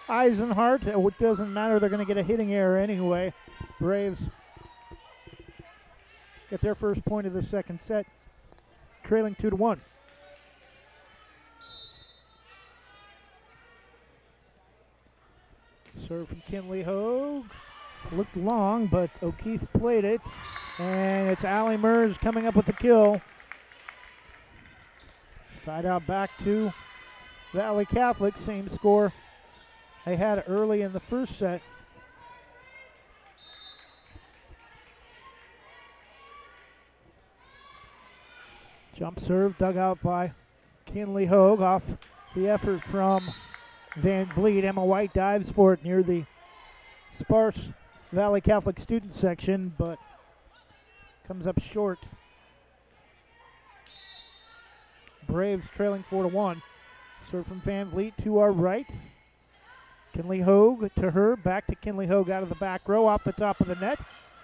Eisenhart. It doesn't matter, they're going to get a hitting error anyway. Braves get their first point of the second set, trailing 2-1. Serve from Kinley Hogue. Looked long, but O'Keefe played it. And it's Allie Mers coming up with the kill. Side out back to Valley Catholic. Same score they had early in the first set. Jump serve dug out by Kinley Hogue off the effort from Van Vliet. Emma White dives for it near the sparse Valley Catholic student section, but comes up short. Braves trailing 4-1. Serve from Van Vliet to our right. Kinley Hogue to her, back to Kinley Hogue out of the back row, off the top of the net.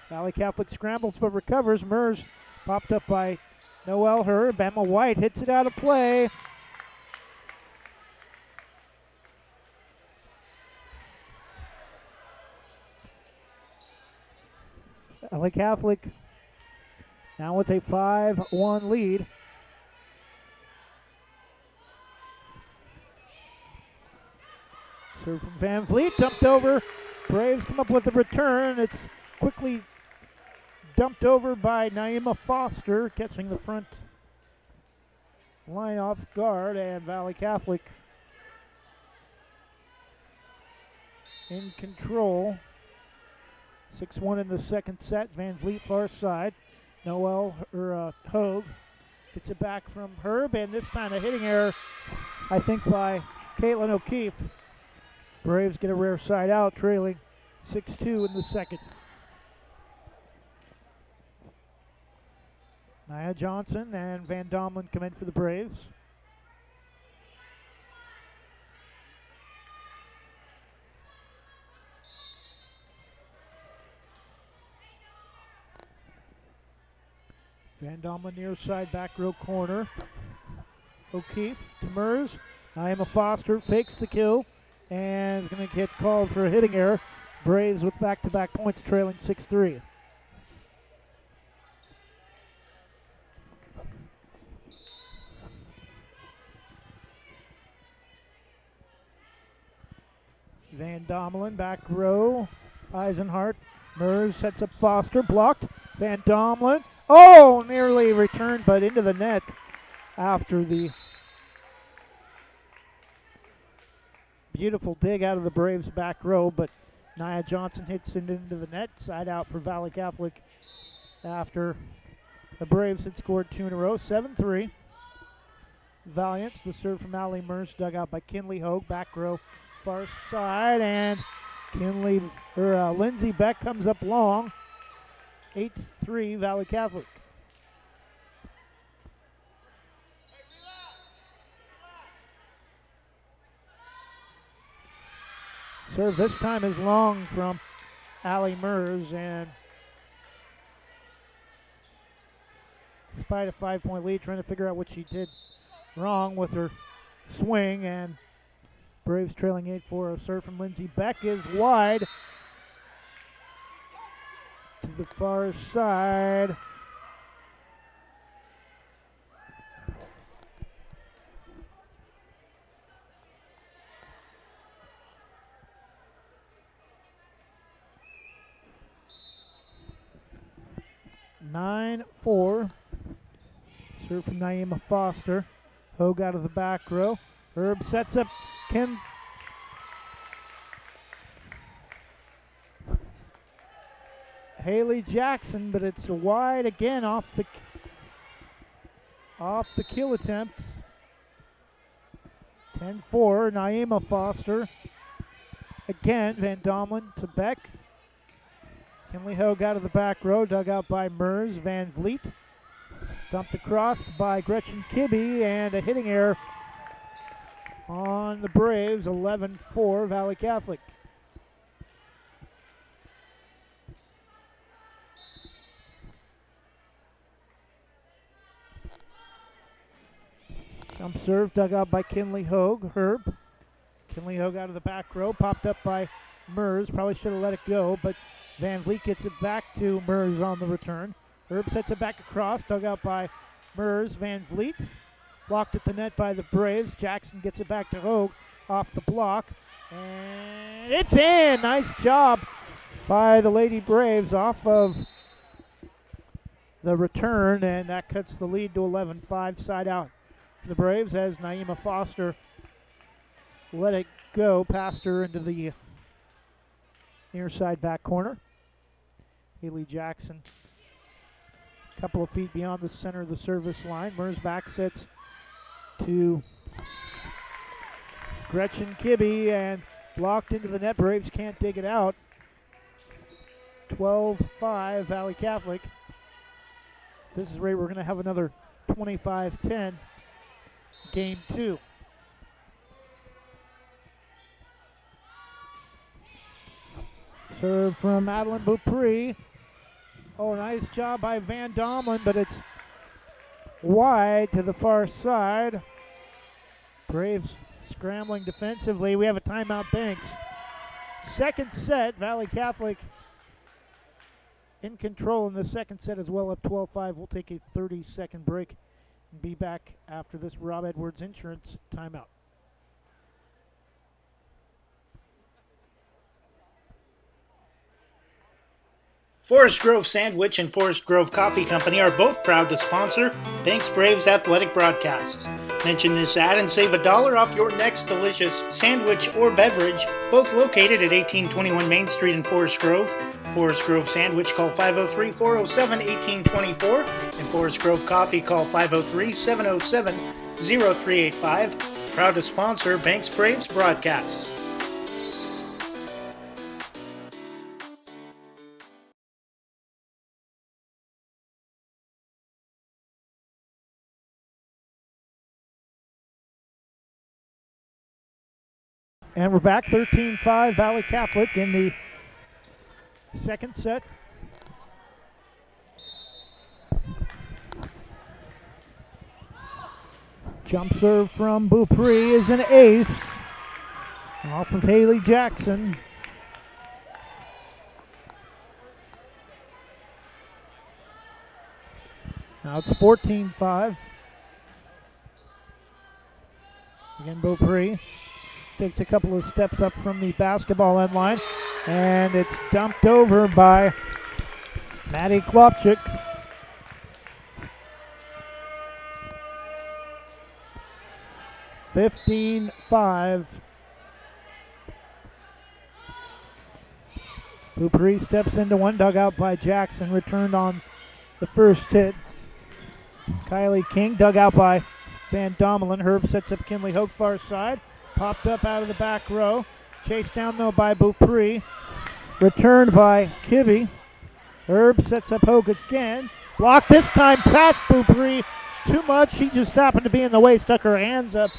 Valley Catholic scrambles but recovers. Mers popped up by Noel Herb. Emma White hits it out of play. Valley Catholic now with a 5-1 lead. Serve from Van Vliet, dumped over. Braves come up with a return. It's quickly dumped over by Naima Foster, catching the front line off guard, and Valley Catholic in control. 6-1 in the second set. Van Vliet far side. Noel Hogue gets it back from Herb, and this time a hitting error, I think, by Caitlin O'Keefe. Braves get a rare side out, trailing 6-2 in the second. Nia Johnson and Van Domlin come in for the Braves. Van Domlin near side back row corner. O'Keefe to Mers. Naima Foster fakes the kill and is going to get called for a hitting error. Braves with back-to-back points, trailing 6-3. Van Domlin, back row. Eisenhart. Mers sets up Foster, blocked. Van Domlin. Oh, nearly returned, but into the net after the beautiful dig out of the Braves back row, but Nia Johnson hits it into the net. Side out for Valley Catholic after the Braves had scored 2 in a row, 7-3. Valiants, the serve from Allie Mers, dug out by Kinley Hogue, back row, far side, and Lindsay Beck comes up long. 8-3 Valley Catholic. Serve this time is long from Allie Mers, and despite a 5-point lead, trying to figure out what she did wrong with her swing, and Braves trailing 8-4. A serve from Lindsay Beck is wide to the far side. Nine, 4. Serve from Naima Foster. Hogue out of the back row. Herb sets up Haley Jackson, but it's wide again off the kill attempt. 10-4, Naima Foster. Again, Van Domelen to Beck. Kinley Hogue out of the back row, dug out by Mers. Van Vliet dumped across by Gretchen Kibbe, and a hitting error on the Braves. 11-4 Valley Catholic. Jump serve dug out by Kinley Hogue. Herb. Kinley Hogue out of the back row, popped up by Mers. Probably should have let it go, but Van Vliet gets it back to Mers on the return. Herb sets it back across, dug out by Mers. Van Vliet blocked at the net by the Braves. Jackson gets it back to Hogue off the block, and it's in. Nice job by the Lady Braves off of the return, and that cuts the lead to 11-5. Side out for the Braves as Naima Foster let it go, passed her into the near side back corner. Haley Jackson a couple of feet beyond the center of the service line. Mers back sets to Gretchen Kibbe and blocked into the net. Braves can't dig it out. 12-5 Valley Catholic. This is right. We're going to have another 25-10 game 2. Serve from Madeline Beaupre. Oh, nice job by Van Domelen, but it's wide to the far side. Braves scrambling defensively. We have a timeout, Banks. Second set, Valley Catholic in control in the second set as well, up 12-5. We'll take a 30-second break and be back after this Rob Edwards Insurance timeout.
Forest Grove Sandwich and Forest Grove Coffee Company are both proud to sponsor Banks Braves athletic broadcasts. Mention this ad and save $1 off your next delicious sandwich or beverage, both located at 1821 Main Street in Forest Grove. Forest Grove Sandwich, call 503-407-1824, and Forest Grove Coffee, call 503-707-0385. Proud to sponsor Banks Braves broadcasts.
And we're back, 13-5 Valley Catholic in the second set. Jump serve from Beaupre is an ace. Off of Haley Jackson. Now it's 14-5. Again, Beaupre takes a couple of steps up from the basketball end line, and it's dumped over by Maddie Klopchik. (15-5). Beaupre steps into one, dug out by Jackson, returned on the first hit. Kylie King dug out by Van Domelen. Herb sets up Kinley Hogue far side. Popped up out of the back row. Chased down though by Beaupre. Returned by Kibbe. Herb sets up Hogue again. Blocked this time past Beaupre. Too much. She just happened to be in the way. Stuck her hands up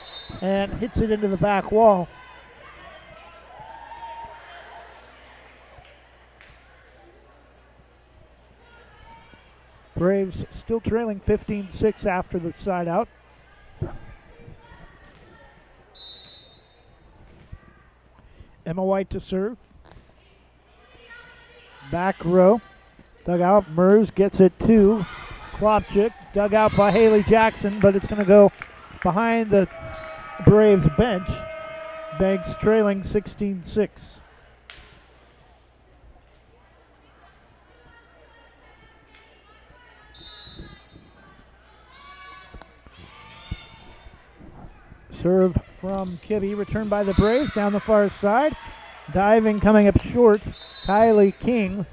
and hits it into the back wall. Braves still trailing 15-6 after the side out. Emma White to serve. Back row. Dug out. Mers gets it to Klopchik. Dug out by Haley Jackson, but it's going to go behind the Braves bench. Banks trailing 16-6. Serve from Kibbe, returned by the Braves down the far side. Diving, coming up short, Kylie King.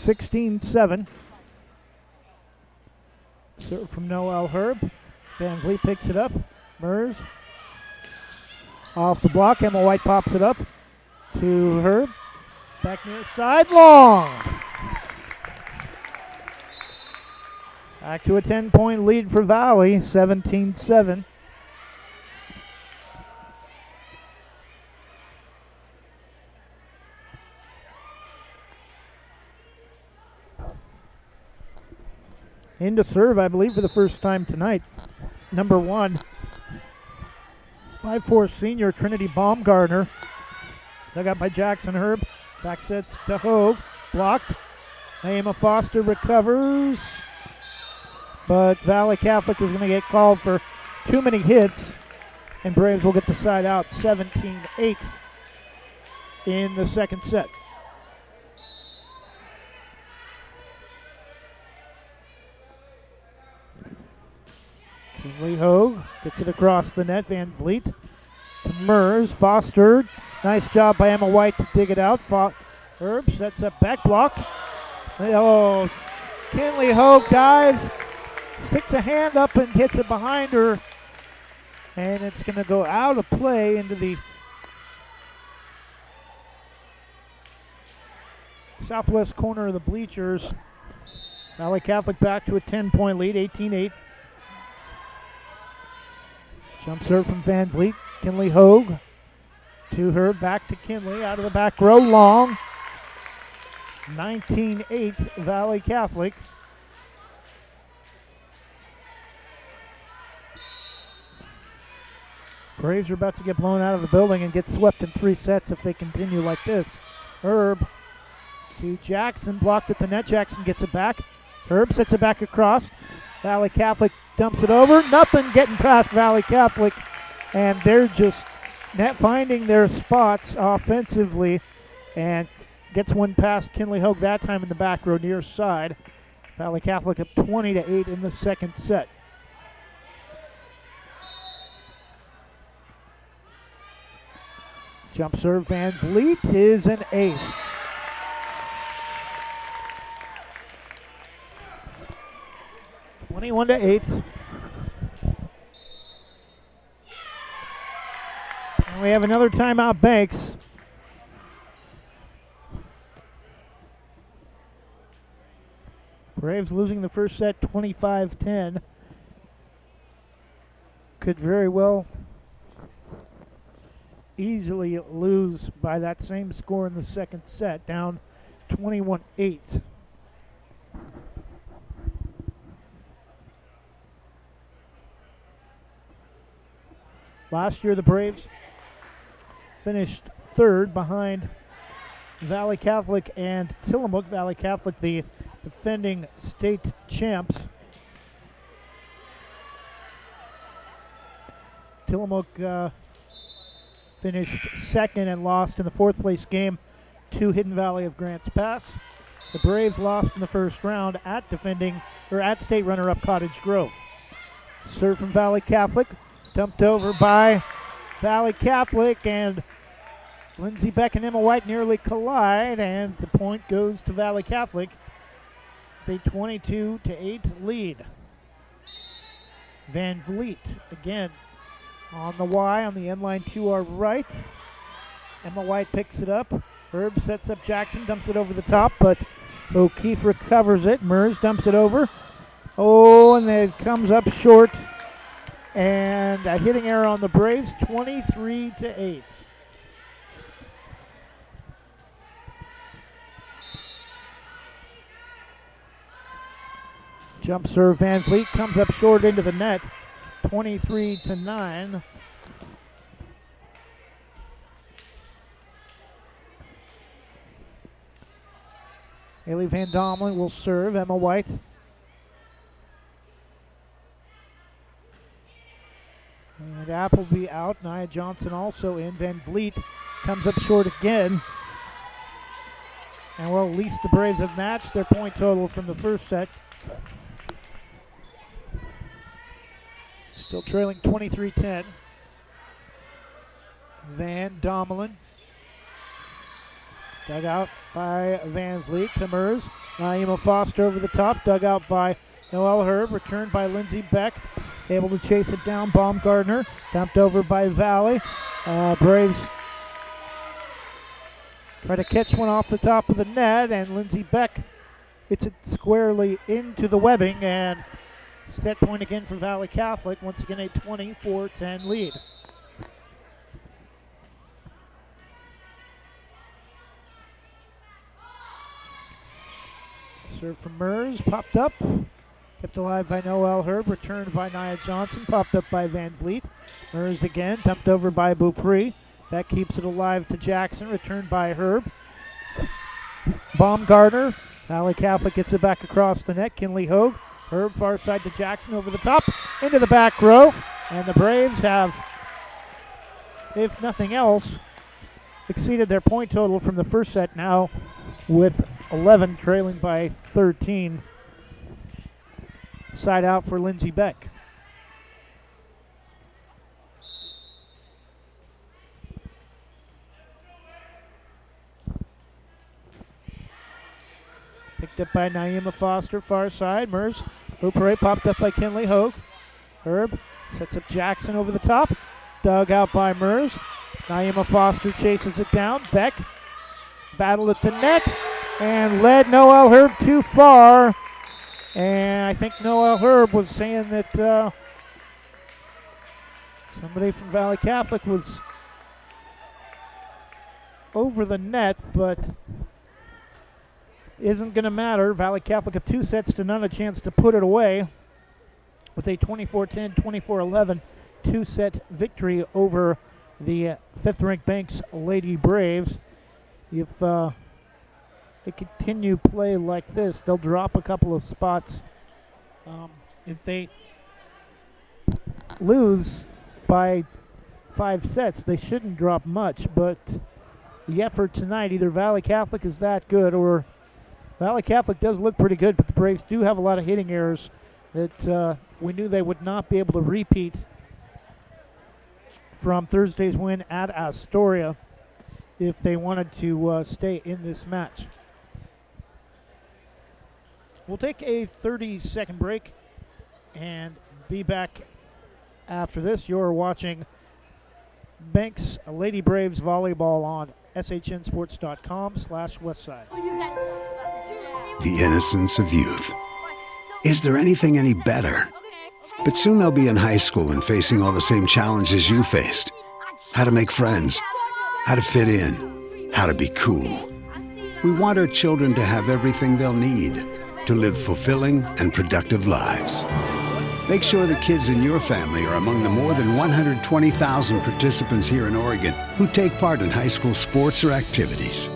(16-7). Serve from Noel Herb. Van Vliet picks it up. Mers off the block. Emma White pops it up to Herb. Back near side, long. Back to a 10-point lead for Valley, 17-7. Into serve, I believe, for the first time tonight. Number 1, 5'4" senior Trinity Baumgartner. Dug out by Jackson Herb. Back sets to Hogue. Blocked. Naima Foster recovers. But Valley Catholic is going to get called for too many hits. And Braves will get the side out 17-8 in the second set. Kinley Hogue gets it across the net. Van Vliet to Mers. Foster. Nice job by Emma White to dig it out. Herb sets up back block. Oh, Kinley Hogue dives, sticks a hand up and hits it behind her. And it's going to go out of play into the southwest corner of the bleachers. Valley Catholic back to a 10-point lead, 18-8. Jump serve from Van Vliet. Kinley Hogue to her, back to Kinley, out of the back row, long. 19-8 Valley Catholic. Braves are about to get blown out of the building and get swept in 3 sets if they continue like this. Herb to Jackson, blocked at the net. Jackson gets it back. Herb sets it back across. Valley Catholic dumps it over. Nothing getting past Valley Catholic, and they're just net finding their spots offensively, and gets one past Kinley Hogue that time in the back row near side. Valley Catholic up 20-8 in the second set. Jump serve Van Vliet is an ace. (21-8). And we have another timeout, Banks. Braves losing the first set 25-10. Could very well easily lose by that same score in the second set, down 21-8. Last year the Braves finished third behind Valley Catholic and Tillamook. Valley Catholic, the defending state champs. Tillamook finished second and lost in the fourth place game to Hidden Valley of Grants Pass. The Braves lost in the first round at state runner-up Cottage Grove. Serve from Valley Catholic, dumped over by Valley Catholic, and Lindsey Beck and Emma White nearly collide, and the point goes to Valley Catholic. A 22-8 lead. Van Vliet again on the Y on the end line to our right. Emma White picks it up. Herb sets up Jackson, dumps it over the top, but O'Keefe recovers it. Mers dumps it over. Oh, and it comes up short. And a hitting error on the Braves, 23-8. Jump serve, Van Vliet comes up short into the net, 23-9. Haley Van Domelen will serve. Emma White. And Appleby out. Nia Johnson also in. Van Vliet comes up short again. And well, at least the Braves have matched their point total from the first set. Still trailing 23-10. Van Domelen. Dug out by Van Vliet to Mers. Naima Foster over the top. Dug out by Noelle Herb. Returned by Lindsay Beck. Able to chase it down. Baumgartner. Dumped over by Valley. Braves try to catch one off the top of the net. And Lindsay Beck hits it squarely into the webbing. And set point again for Valley Catholic. Once again a 24-10 lead. Serve from Mers, popped up. Kept alive by Noelle Herb, returned by Nia Johnson, popped up by Van Vliet. Mers again, dumped over by Beaupre. That keeps it alive to Jackson, returned by Herb. Baumgartner, Valley Catholic gets it back across the net. Kinley Hogue, Herb far side to Jackson, over the top, into the back row. And the Braves have, if nothing else, exceeded their point total from the first set now with 11 trailing by 13. Side out for Lindsay Beck. Picked up by Naima Foster, far side. Mers, Beaupre popped up by Kinley Hogue. Herb sets up Jackson over the top. Dug out by Mers. Naima Foster chases it down. Beck battled at the net and led Noelle Herb too far. And I think Noelle Herb was saying that somebody from Valley Catholic was over the net, but isn't going to matter. Valley Catholic have 2-0, a chance to put it away with a 24-10, 24-11 two-set victory over the 5th-ranked Banks Lady Braves. If they continue play like this, they'll drop a couple of spots. If they lose by 5 sets, they shouldn't drop much, but the effort tonight, either Valley Catholic is that good, or Valley Catholic does look pretty good, but the Braves do have a lot of hitting errors that we knew they would not be able to repeat from Thursday's win at Astoria if they wanted to stay in this match. We'll take a 30-second break and be back after this. You're watching Banks Lady Braves Volleyball on shnsports.com/Westside.
The innocence of youth. Is there anything any better? But soon they'll be in high school and facing all the same challenges you faced. How to make friends, how to fit in, how to be cool. We want our children to have everything they'll need to live fulfilling and productive lives. Make sure the kids in your family are among the more than 120,000 participants here in Oregon who take part in high school sports or activities.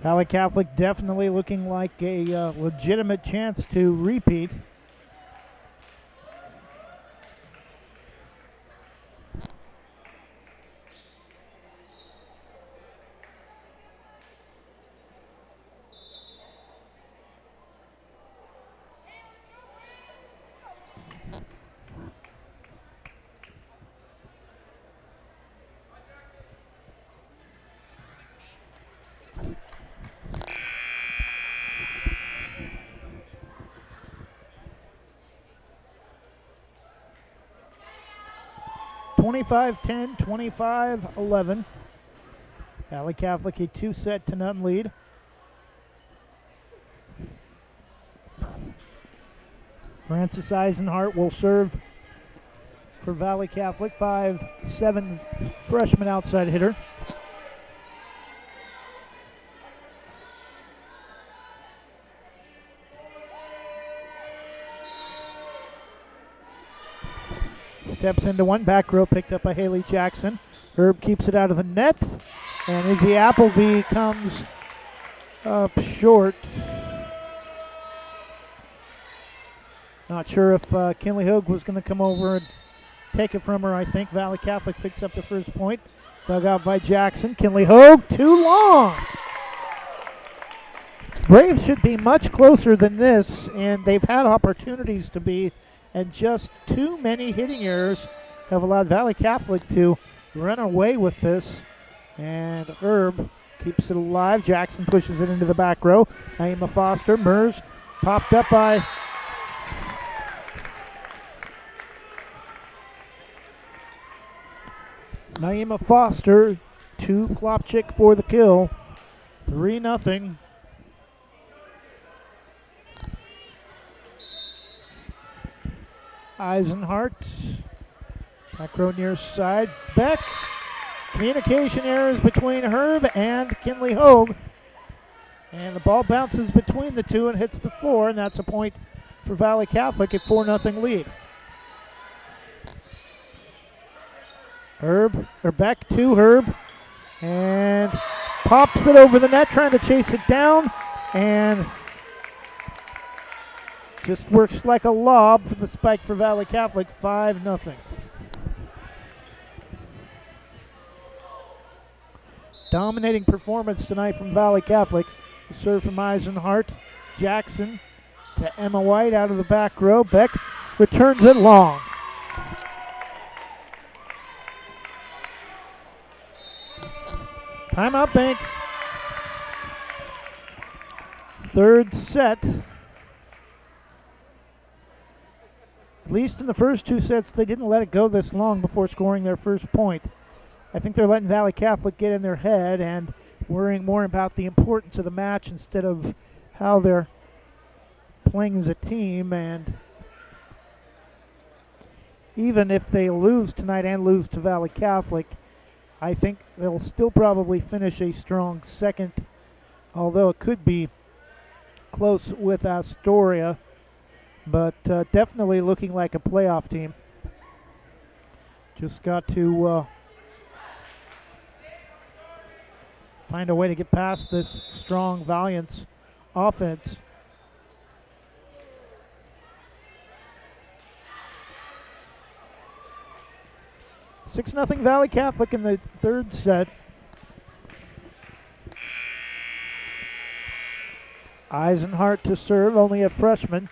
Valley Catholic definitely looking like a legitimate chance to repeat. (25-10), 25-11. Valley Catholic a 2-set-0 lead. Francis Eisenhart will serve for Valley Catholic, 5'7" freshman outside hitter. Steps into one, back row picked up by Haley Jackson. Herb keeps it out of the net, and Izzy Appleby comes up short. Not sure if Kinley Hogue was going to come over and take it from her. I think Valley Catholic picks up the first point. Dug out by Jackson. Kinley Hogue, too long. Braves should be much closer than this, and they've had opportunities to be, and just too many hitting errors have allowed Valley Catholic to run away with this. And Herb keeps it alive. Jackson pushes it into the back row. Naima Foster, Mers, popped up by Naima Foster, to Klopchik for the kill. 3-0. Eisenhart, back row near side. Beck, communication errors between Herb and Kinley Hogue. And the ball bounces between the two and hits the floor, and that's a point for Valley Catholic at 4-0 lead. Beck to Herb, and pops it over the net, trying to chase it down, and just works like a lob for the spike for Valley Catholic, 5-0. Dominating performance tonight from Valley Catholic. The serve from Eisenhart. Jackson to Emma White out of the back row. Beck returns it long. Timeout, Banks. Third set. At least in the first two sets, they didn't let it go this long before scoring their first point. I think they're letting Valley Catholic get in their head and worrying more about the importance of the match instead of how they're playing as a team. And even if they lose tonight and lose to Valley Catholic, I think they'll still probably finish a strong second, although it could be close with Astoria, but definitely looking like a playoff team. Just got to find a way to get past this strong Valiants offense. Six 0 Valley Catholic in the third set. Eisenhart to serve, only a freshman.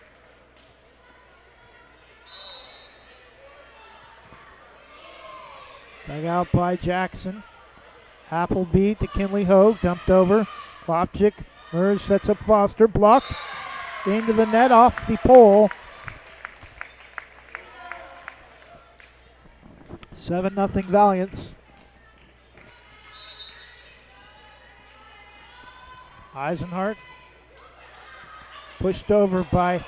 Dug out by Jackson. Appleby to Kinley Hogue, dumped over. Klopchik, Mers sets up Foster, blocked into the net off the pole. 7-0 Valiants. Eisenhart pushed over by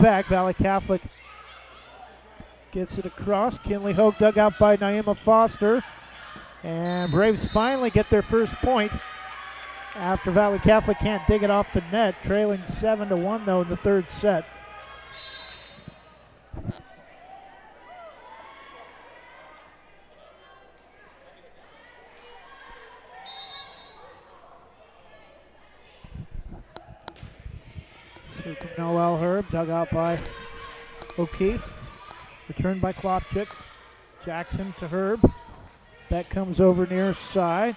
Beck. Valley Catholic gets it across. Kinley Hogue dug out by Naima Foster. And Braves finally get their first point after Valley Catholic can't dig it off the net. Trailing 7-1 though in the third set. Serve from Noel Herb, dug out by O'Keefe. Returned by Klopchik. Jackson to Herb. That comes over near side.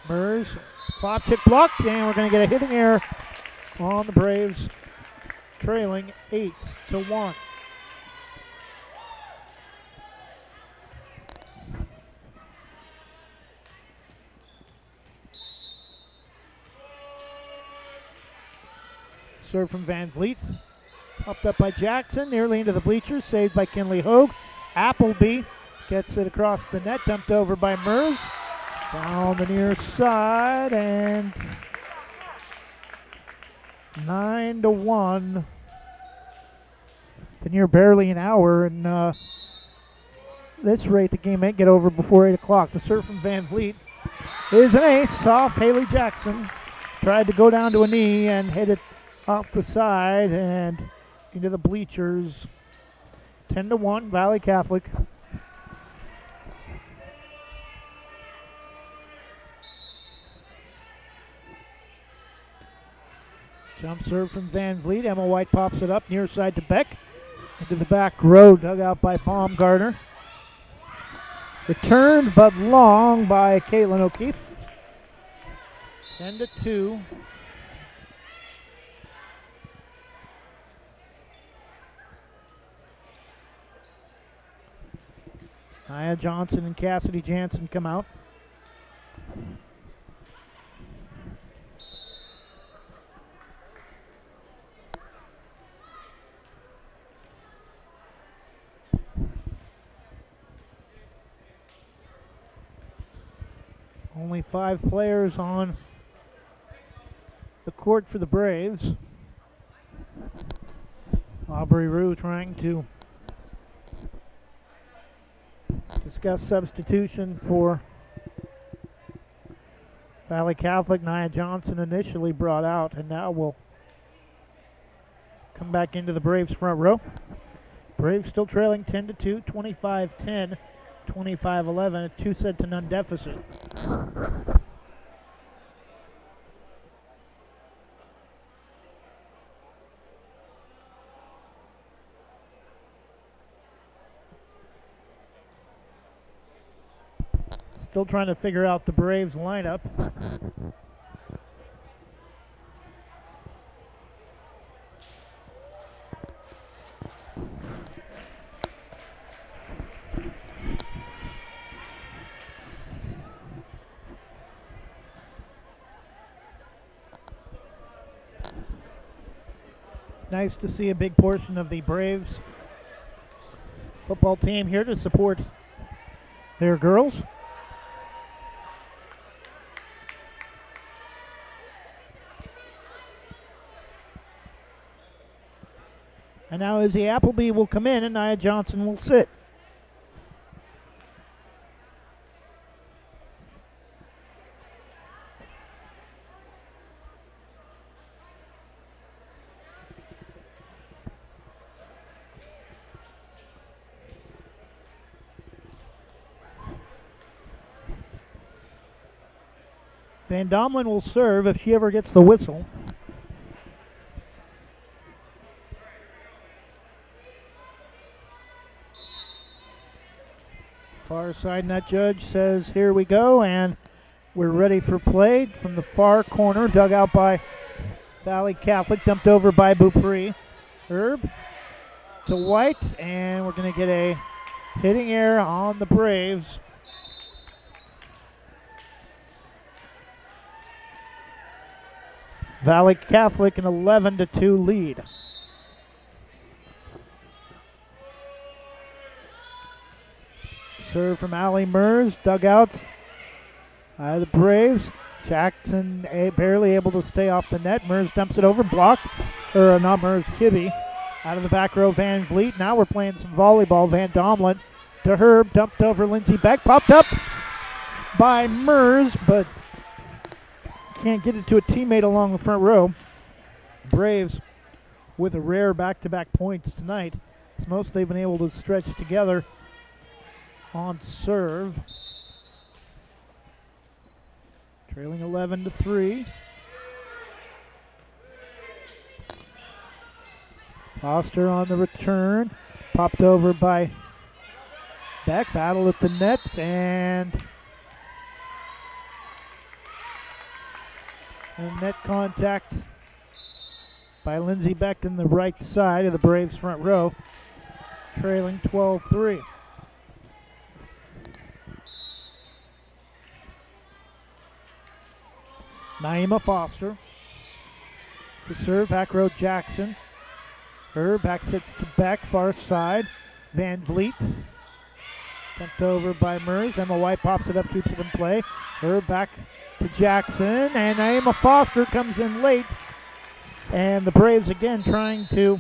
Mers, Klopchik blocked, and we're going to get a hitting error on the Braves, trailing 8-1. Serve from Van Vliet. Popped up by Jackson, nearly into the bleachers, saved by Kinley Hogue. Appleby gets it across the net, dumped over by Mers. Down the near side, and 9-1. Been here barely an hour, and this rate the game may get over before 8 o'clock. The serve from Van Vliet is an ace off Haley Jackson. Tried to go down to a knee and hit it off the side and into the bleachers. 10-1, Valley Catholic. Jump serve from Van Vliet. Emma White pops it up near side to Beck. Into the back row, dug out by Baumgartner. Returned but long by Caitlin O'Keefe. 10-2. Nia Johnson and Cassidy Jansen come out. Only 5 players on the court for the Braves. Aubrey Rue trying to discuss substitution for Valley Catholic. Nia Johnson initially brought out, and now will come back into the Braves front row. Braves still trailing 10-2, 25-10, 25-11, a 2-set-to-none deficit. Still trying to figure out the Braves lineup. Nice to see a big portion of the Braves football team here to support their girls. And now Izzy Appleby will come in and Nia Johnson will sit. Van Domlin will serve if she ever gets the whistle. Far side net judge says, here we go, and we're ready for play. From the far corner, dug out by Valley Catholic, dumped over by Beaupre. Herb to White, and we're going to get a hitting error on the Braves. Valley Catholic an 11-2 lead. Serve from Allie Mers, dug out by the Braves. Jackson barely able to stay off the net. Mers dumps it over, blocked. Or not Mers, Kibbe. Out of the back row, Van Vliet. Now we're playing some volleyball. Van Domlin to Herb, dumped over Lindsey Beck. Popped up by Mers, but can't get it to a teammate along the front row. Braves with a rare back-to-back points tonight. It's most they've been able to stretch together on serve. Trailing 11-3. Foster on the return. Popped over by Beck. Battle at the net and net contact by Lindsey Beck in the right side of the Braves front row. Trailing 12-3. Naima Foster. To serve, back row Jackson. Her back sits to Beck, far side. Van Vliet. Dumped over by Mers. Emma White pops it up, keeps it in play. Her back to Jackson, and Naima Foster comes in late. And the Braves again trying to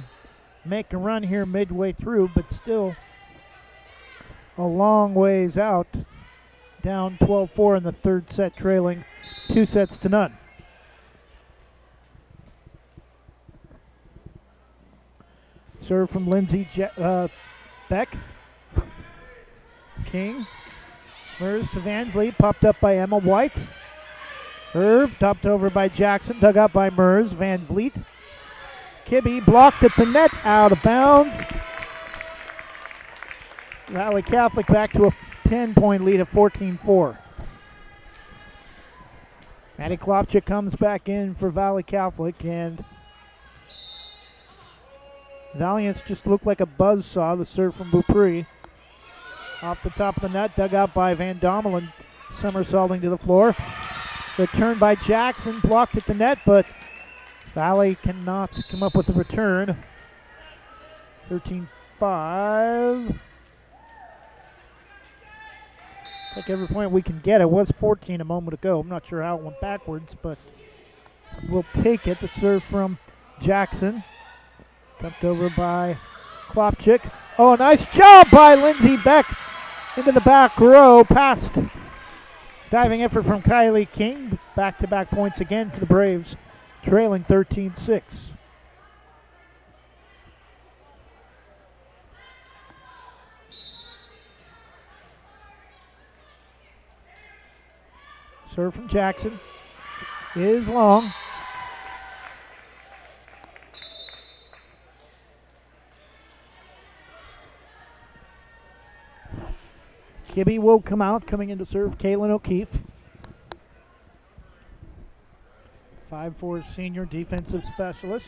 make a run here midway through, but still a long ways out. Down 12-4 in the third set, trailing 2-0. Serve from Lindsey Beck. King. Mers to Van Vliet, popped up by Emma White. Herb, topped over by Jackson, dug up by Mers. Van Vliet. Kibbe blocked at the net, out of bounds. Valley Catholic back to a 10-point lead of 14-4. Maddie Klopchik comes back in for Valley Catholic, and Valiants just looked like a buzzsaw. The serve from Beaupre. Off the top of the net, dug out by Van Dommelen, somersaulting to the floor. Return by Jackson, blocked at the net, but Valley cannot come up with the return. 13-5. Like every point we can get. It was 14 a moment ago. I'm not sure how it went backwards, but we'll take it. The serve from Jackson. Dumped over by Klopchik. Oh, nice job by Lindsey Beck into the back row. Past diving effort from Kylie King. Back-to-back points again for the Braves, trailing 13-6. Serve from Jackson is long. Kibbe will come out, coming in to serve Kaylin O'Keefe. 5'4" senior defensive specialist.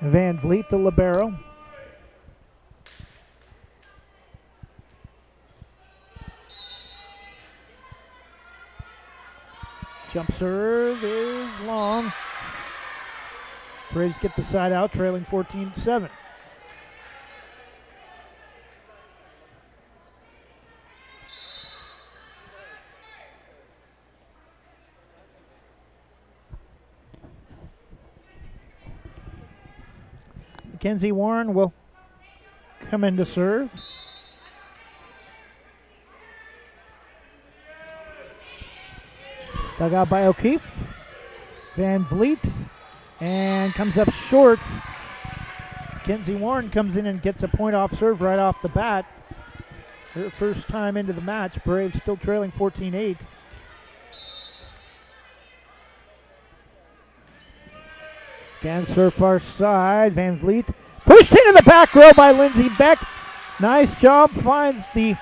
Van Vliet, the libero. Jump serve is long. Braves get the side out, trailing 14-7. Mackenzie Warren will come in to serve. Dug out by O'Keefe. Van Vliet. And comes up short. Mackenzie Warren comes in and gets a point off serve right off the bat. Her first time into the match. Braves still trailing 14-8. Again, serve far side. Van Vliet pushed into the back row by Lindsey Beck. Nice job. Finds a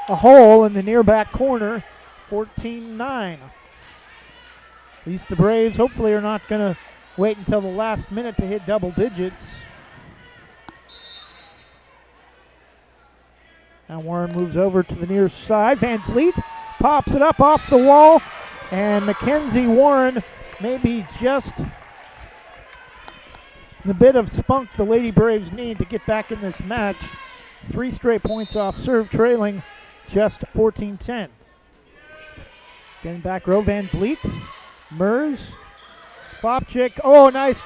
hole in the near back corner. 14-9. At least the Braves hopefully are not going to wait until the last minute to hit double digits. Now Warren moves over to the near side. Van Vliet pops it up off the wall. And Mackenzie Warren maybe just the bit of spunk the Lady Braves need to get back in this match. 3 straight points off serve, trailing just 14-10. Again, back row, Van Vliet. Mers. Klopchik. Oh, nice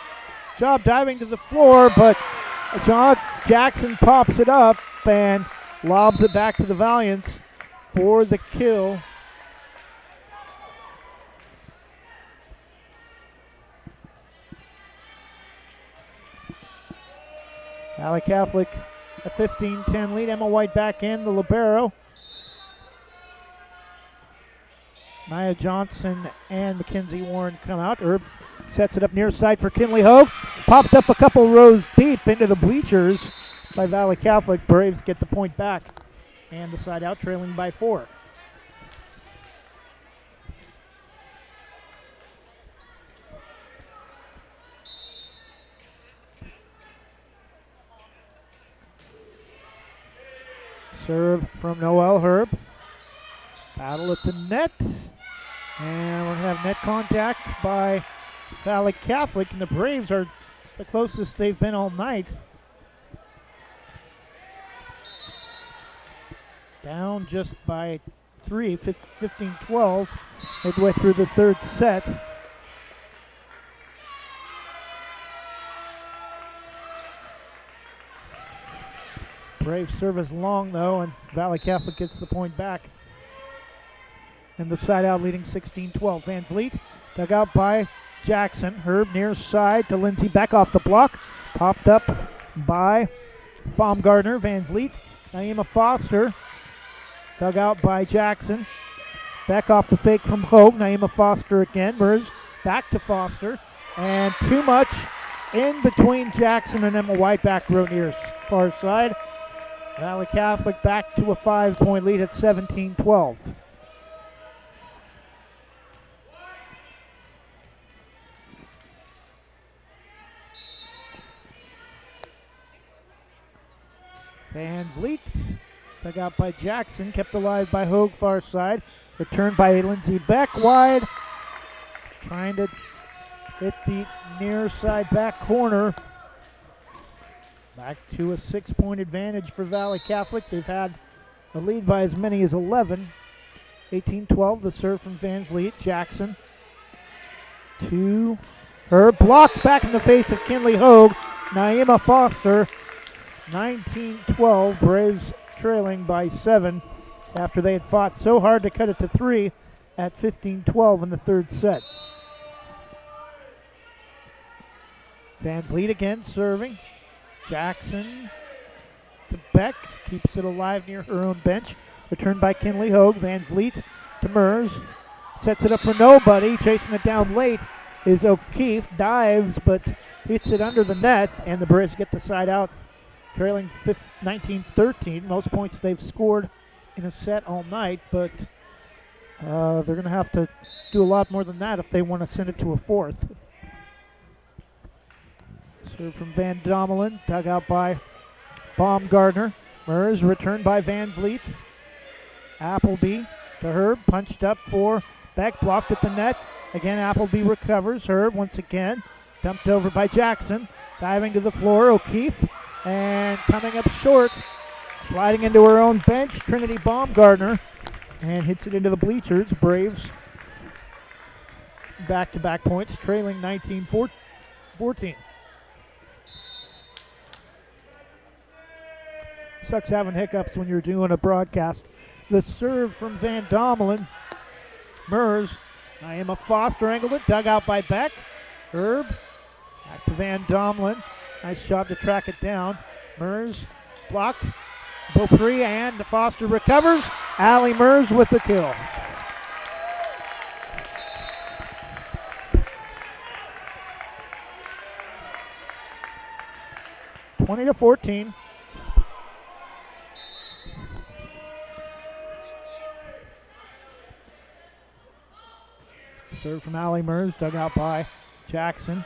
job diving to the floor, but John Jackson pops it up and lobs it back to the Valiants for the kill. Valley Catholic a 15-10 lead. Emma White back in, the libero. Nia Johnson and Mackenzie Warren come out. Herb sets it up near side for Kinley Hogue. Popped up a couple rows deep into the bleachers by Valley Catholic. Braves get the point back. And the side out, trailing by 4. Serve from Noel Herb. Battle at the net. And we're going to have net contact by Valley Catholic. And the Braves are the closest they've been all night. Down just by 3, 15-12, midway through the third set. Braves service long, though, and Valley Catholic gets the point back. And the side out leading 16-12. Van Vliet dug out by Jackson. Herb near side to Lindsay, back off the block. Popped up by Baumgartner. Van Vliet, Naima Foster. Dug out by Jackson. Back off the fake from Hogue. Naima Foster again. Mers back to Foster. And too much in between Jackson and Emma White, back row near far side. Valley Catholic back to a 5-point lead at 17-12. Van Vliet, dug out by Jackson, kept alive by Hogue far side. Returned by Lindsay Beck wide. Trying to hit the near side back corner. Back to a 6-point advantage for Valley Catholic. They've had a lead by as many as 11. 18-12, the serve from Van Vliet. Jackson to her. Blocked back in the face of Kinley Hogue. Naima Foster. 19-12, Braves trailing by 7 after they had fought so hard to cut it to 3 at 15-12 in the third set. Van Vliet again serving. Jackson to Beck, keeps it alive near her own bench. Returned by Kinley Hogue. Van Vliet to Mers, sets it up for nobody. Chasing it down late is O'Keefe. Dives, but hits it under the net, and the Braves get the side out, trailing 19-13. Most points they've scored in a set all night, but they're going to have to do a lot more than that if they want to send it to a fourth. Serve from Van Domelen, dug out by Baumgartner. Mers returned by Van Vliet. Appleby to Herb, punched up for Beck, blocked at the net. Again, Appleby recovers. Herb once again, dumped over by Jackson. Diving to the floor, O'Keefe. And coming up short, sliding into her own bench, Trinity Baumgartner, and hits it into the bleachers. Braves back-to-back points, trailing 19-14. Sucks having hiccups when you're doing a broadcast. The serve from Van Domelen. Mers, Naima Foster angled it, dug out by Beck. Herb, back to Van Domelen. Nice job to track it down. Mers blocked. Beaupre and Foster recovers. Allie Mers with the kill. (20-14). Serve from Allie Mers, dug out by Jackson.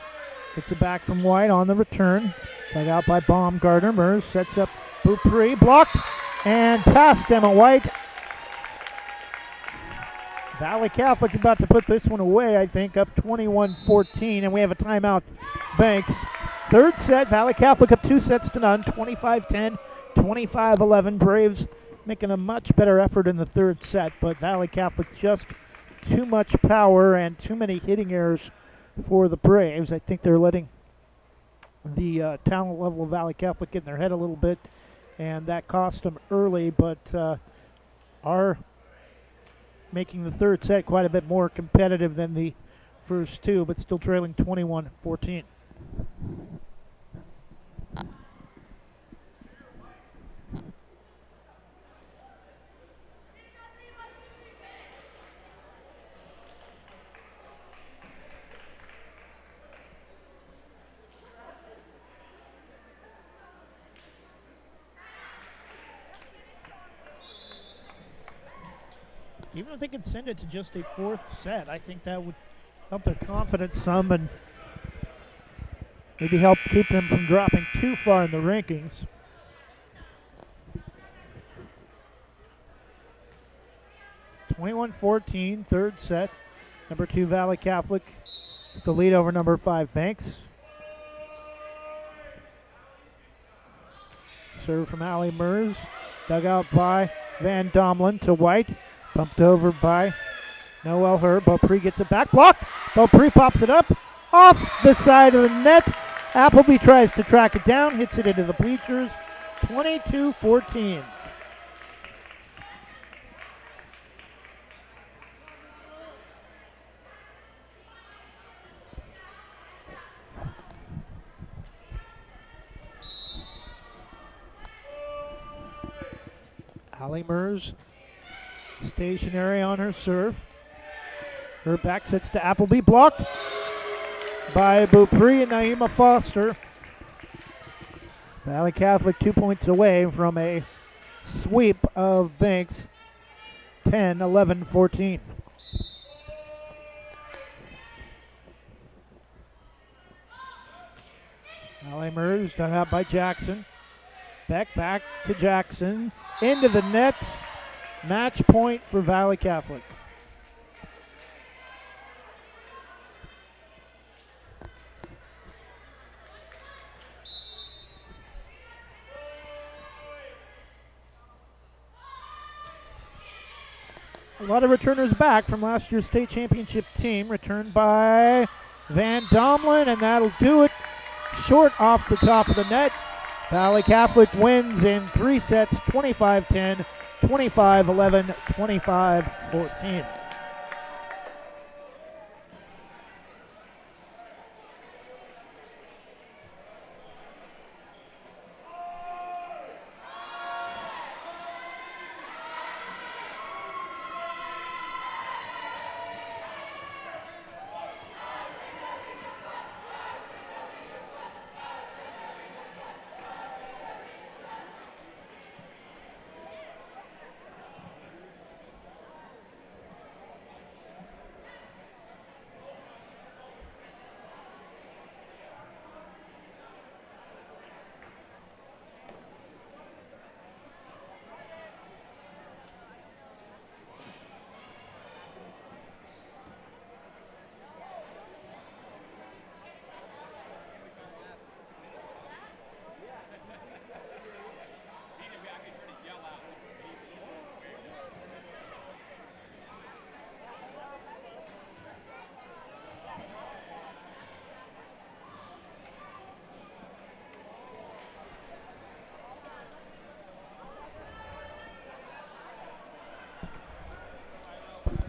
Gets it back from White on the return. Dug out by Baumgartner. Mers sets up Beaupre. Blocked and past Emma White. Valley Catholic about to put this one away, I think, up 21-14. And we have a timeout. Banks. Third set, Valley Catholic up 2-0, 25-10, 25-11. Braves making a much better effort in the third set, but Valley Catholic just too much power and too many hitting errors for the Braves. I think they're letting the talent level of Valley Catholic get in their head a little bit, and that cost them early, but are making the third set quite a bit more competitive than the first two, but still trailing 21-14. Even if they could send it to just a fourth set, I think that would help their confidence some and maybe help keep them from dropping too far in the rankings. (21-14), third set. Number 2 Valley Catholic with the lead over number 5 Banks. Serve from Allie Mers. Dug out by Van Domlin to White. Bumped over by Noel Herb. Beaupre gets it back. Blocked. Beaupre pops it up. Off the side of the net. Appleby tries to track it down. Hits it into the bleachers. 22-14. Allie Mers stationary on her serve. Her back sets to Appleby, blocked by Beaupre and Naima Foster. Valley Catholic 2 points away from a sweep of Banks, 10-11-14. Allie Mers done out by Jackson. Back to Jackson. Into the net. Match point for Valley Catholic. A lot of returners back from last year's state championship team. Returned by Van Domlin, and that'll do it. Short off the top of the net. Valley Catholic wins in 3 sets, 25-10, 25-11, 25-14.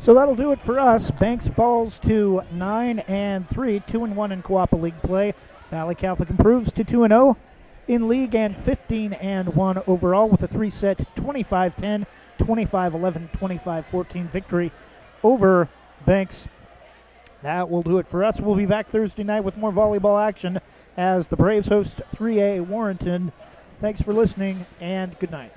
So that'll do it for us. Banks falls to 9-3, 2-1 in Coapa League play. Valley Catholic improves to 2-0 in league and 15-1 overall with a 3-set 25-10, 25-11, 25-14 victory over Banks. That will do it for us. We'll be back Thursday night with more volleyball action as the Braves host 3A Warrenton. Thanks for listening and good night.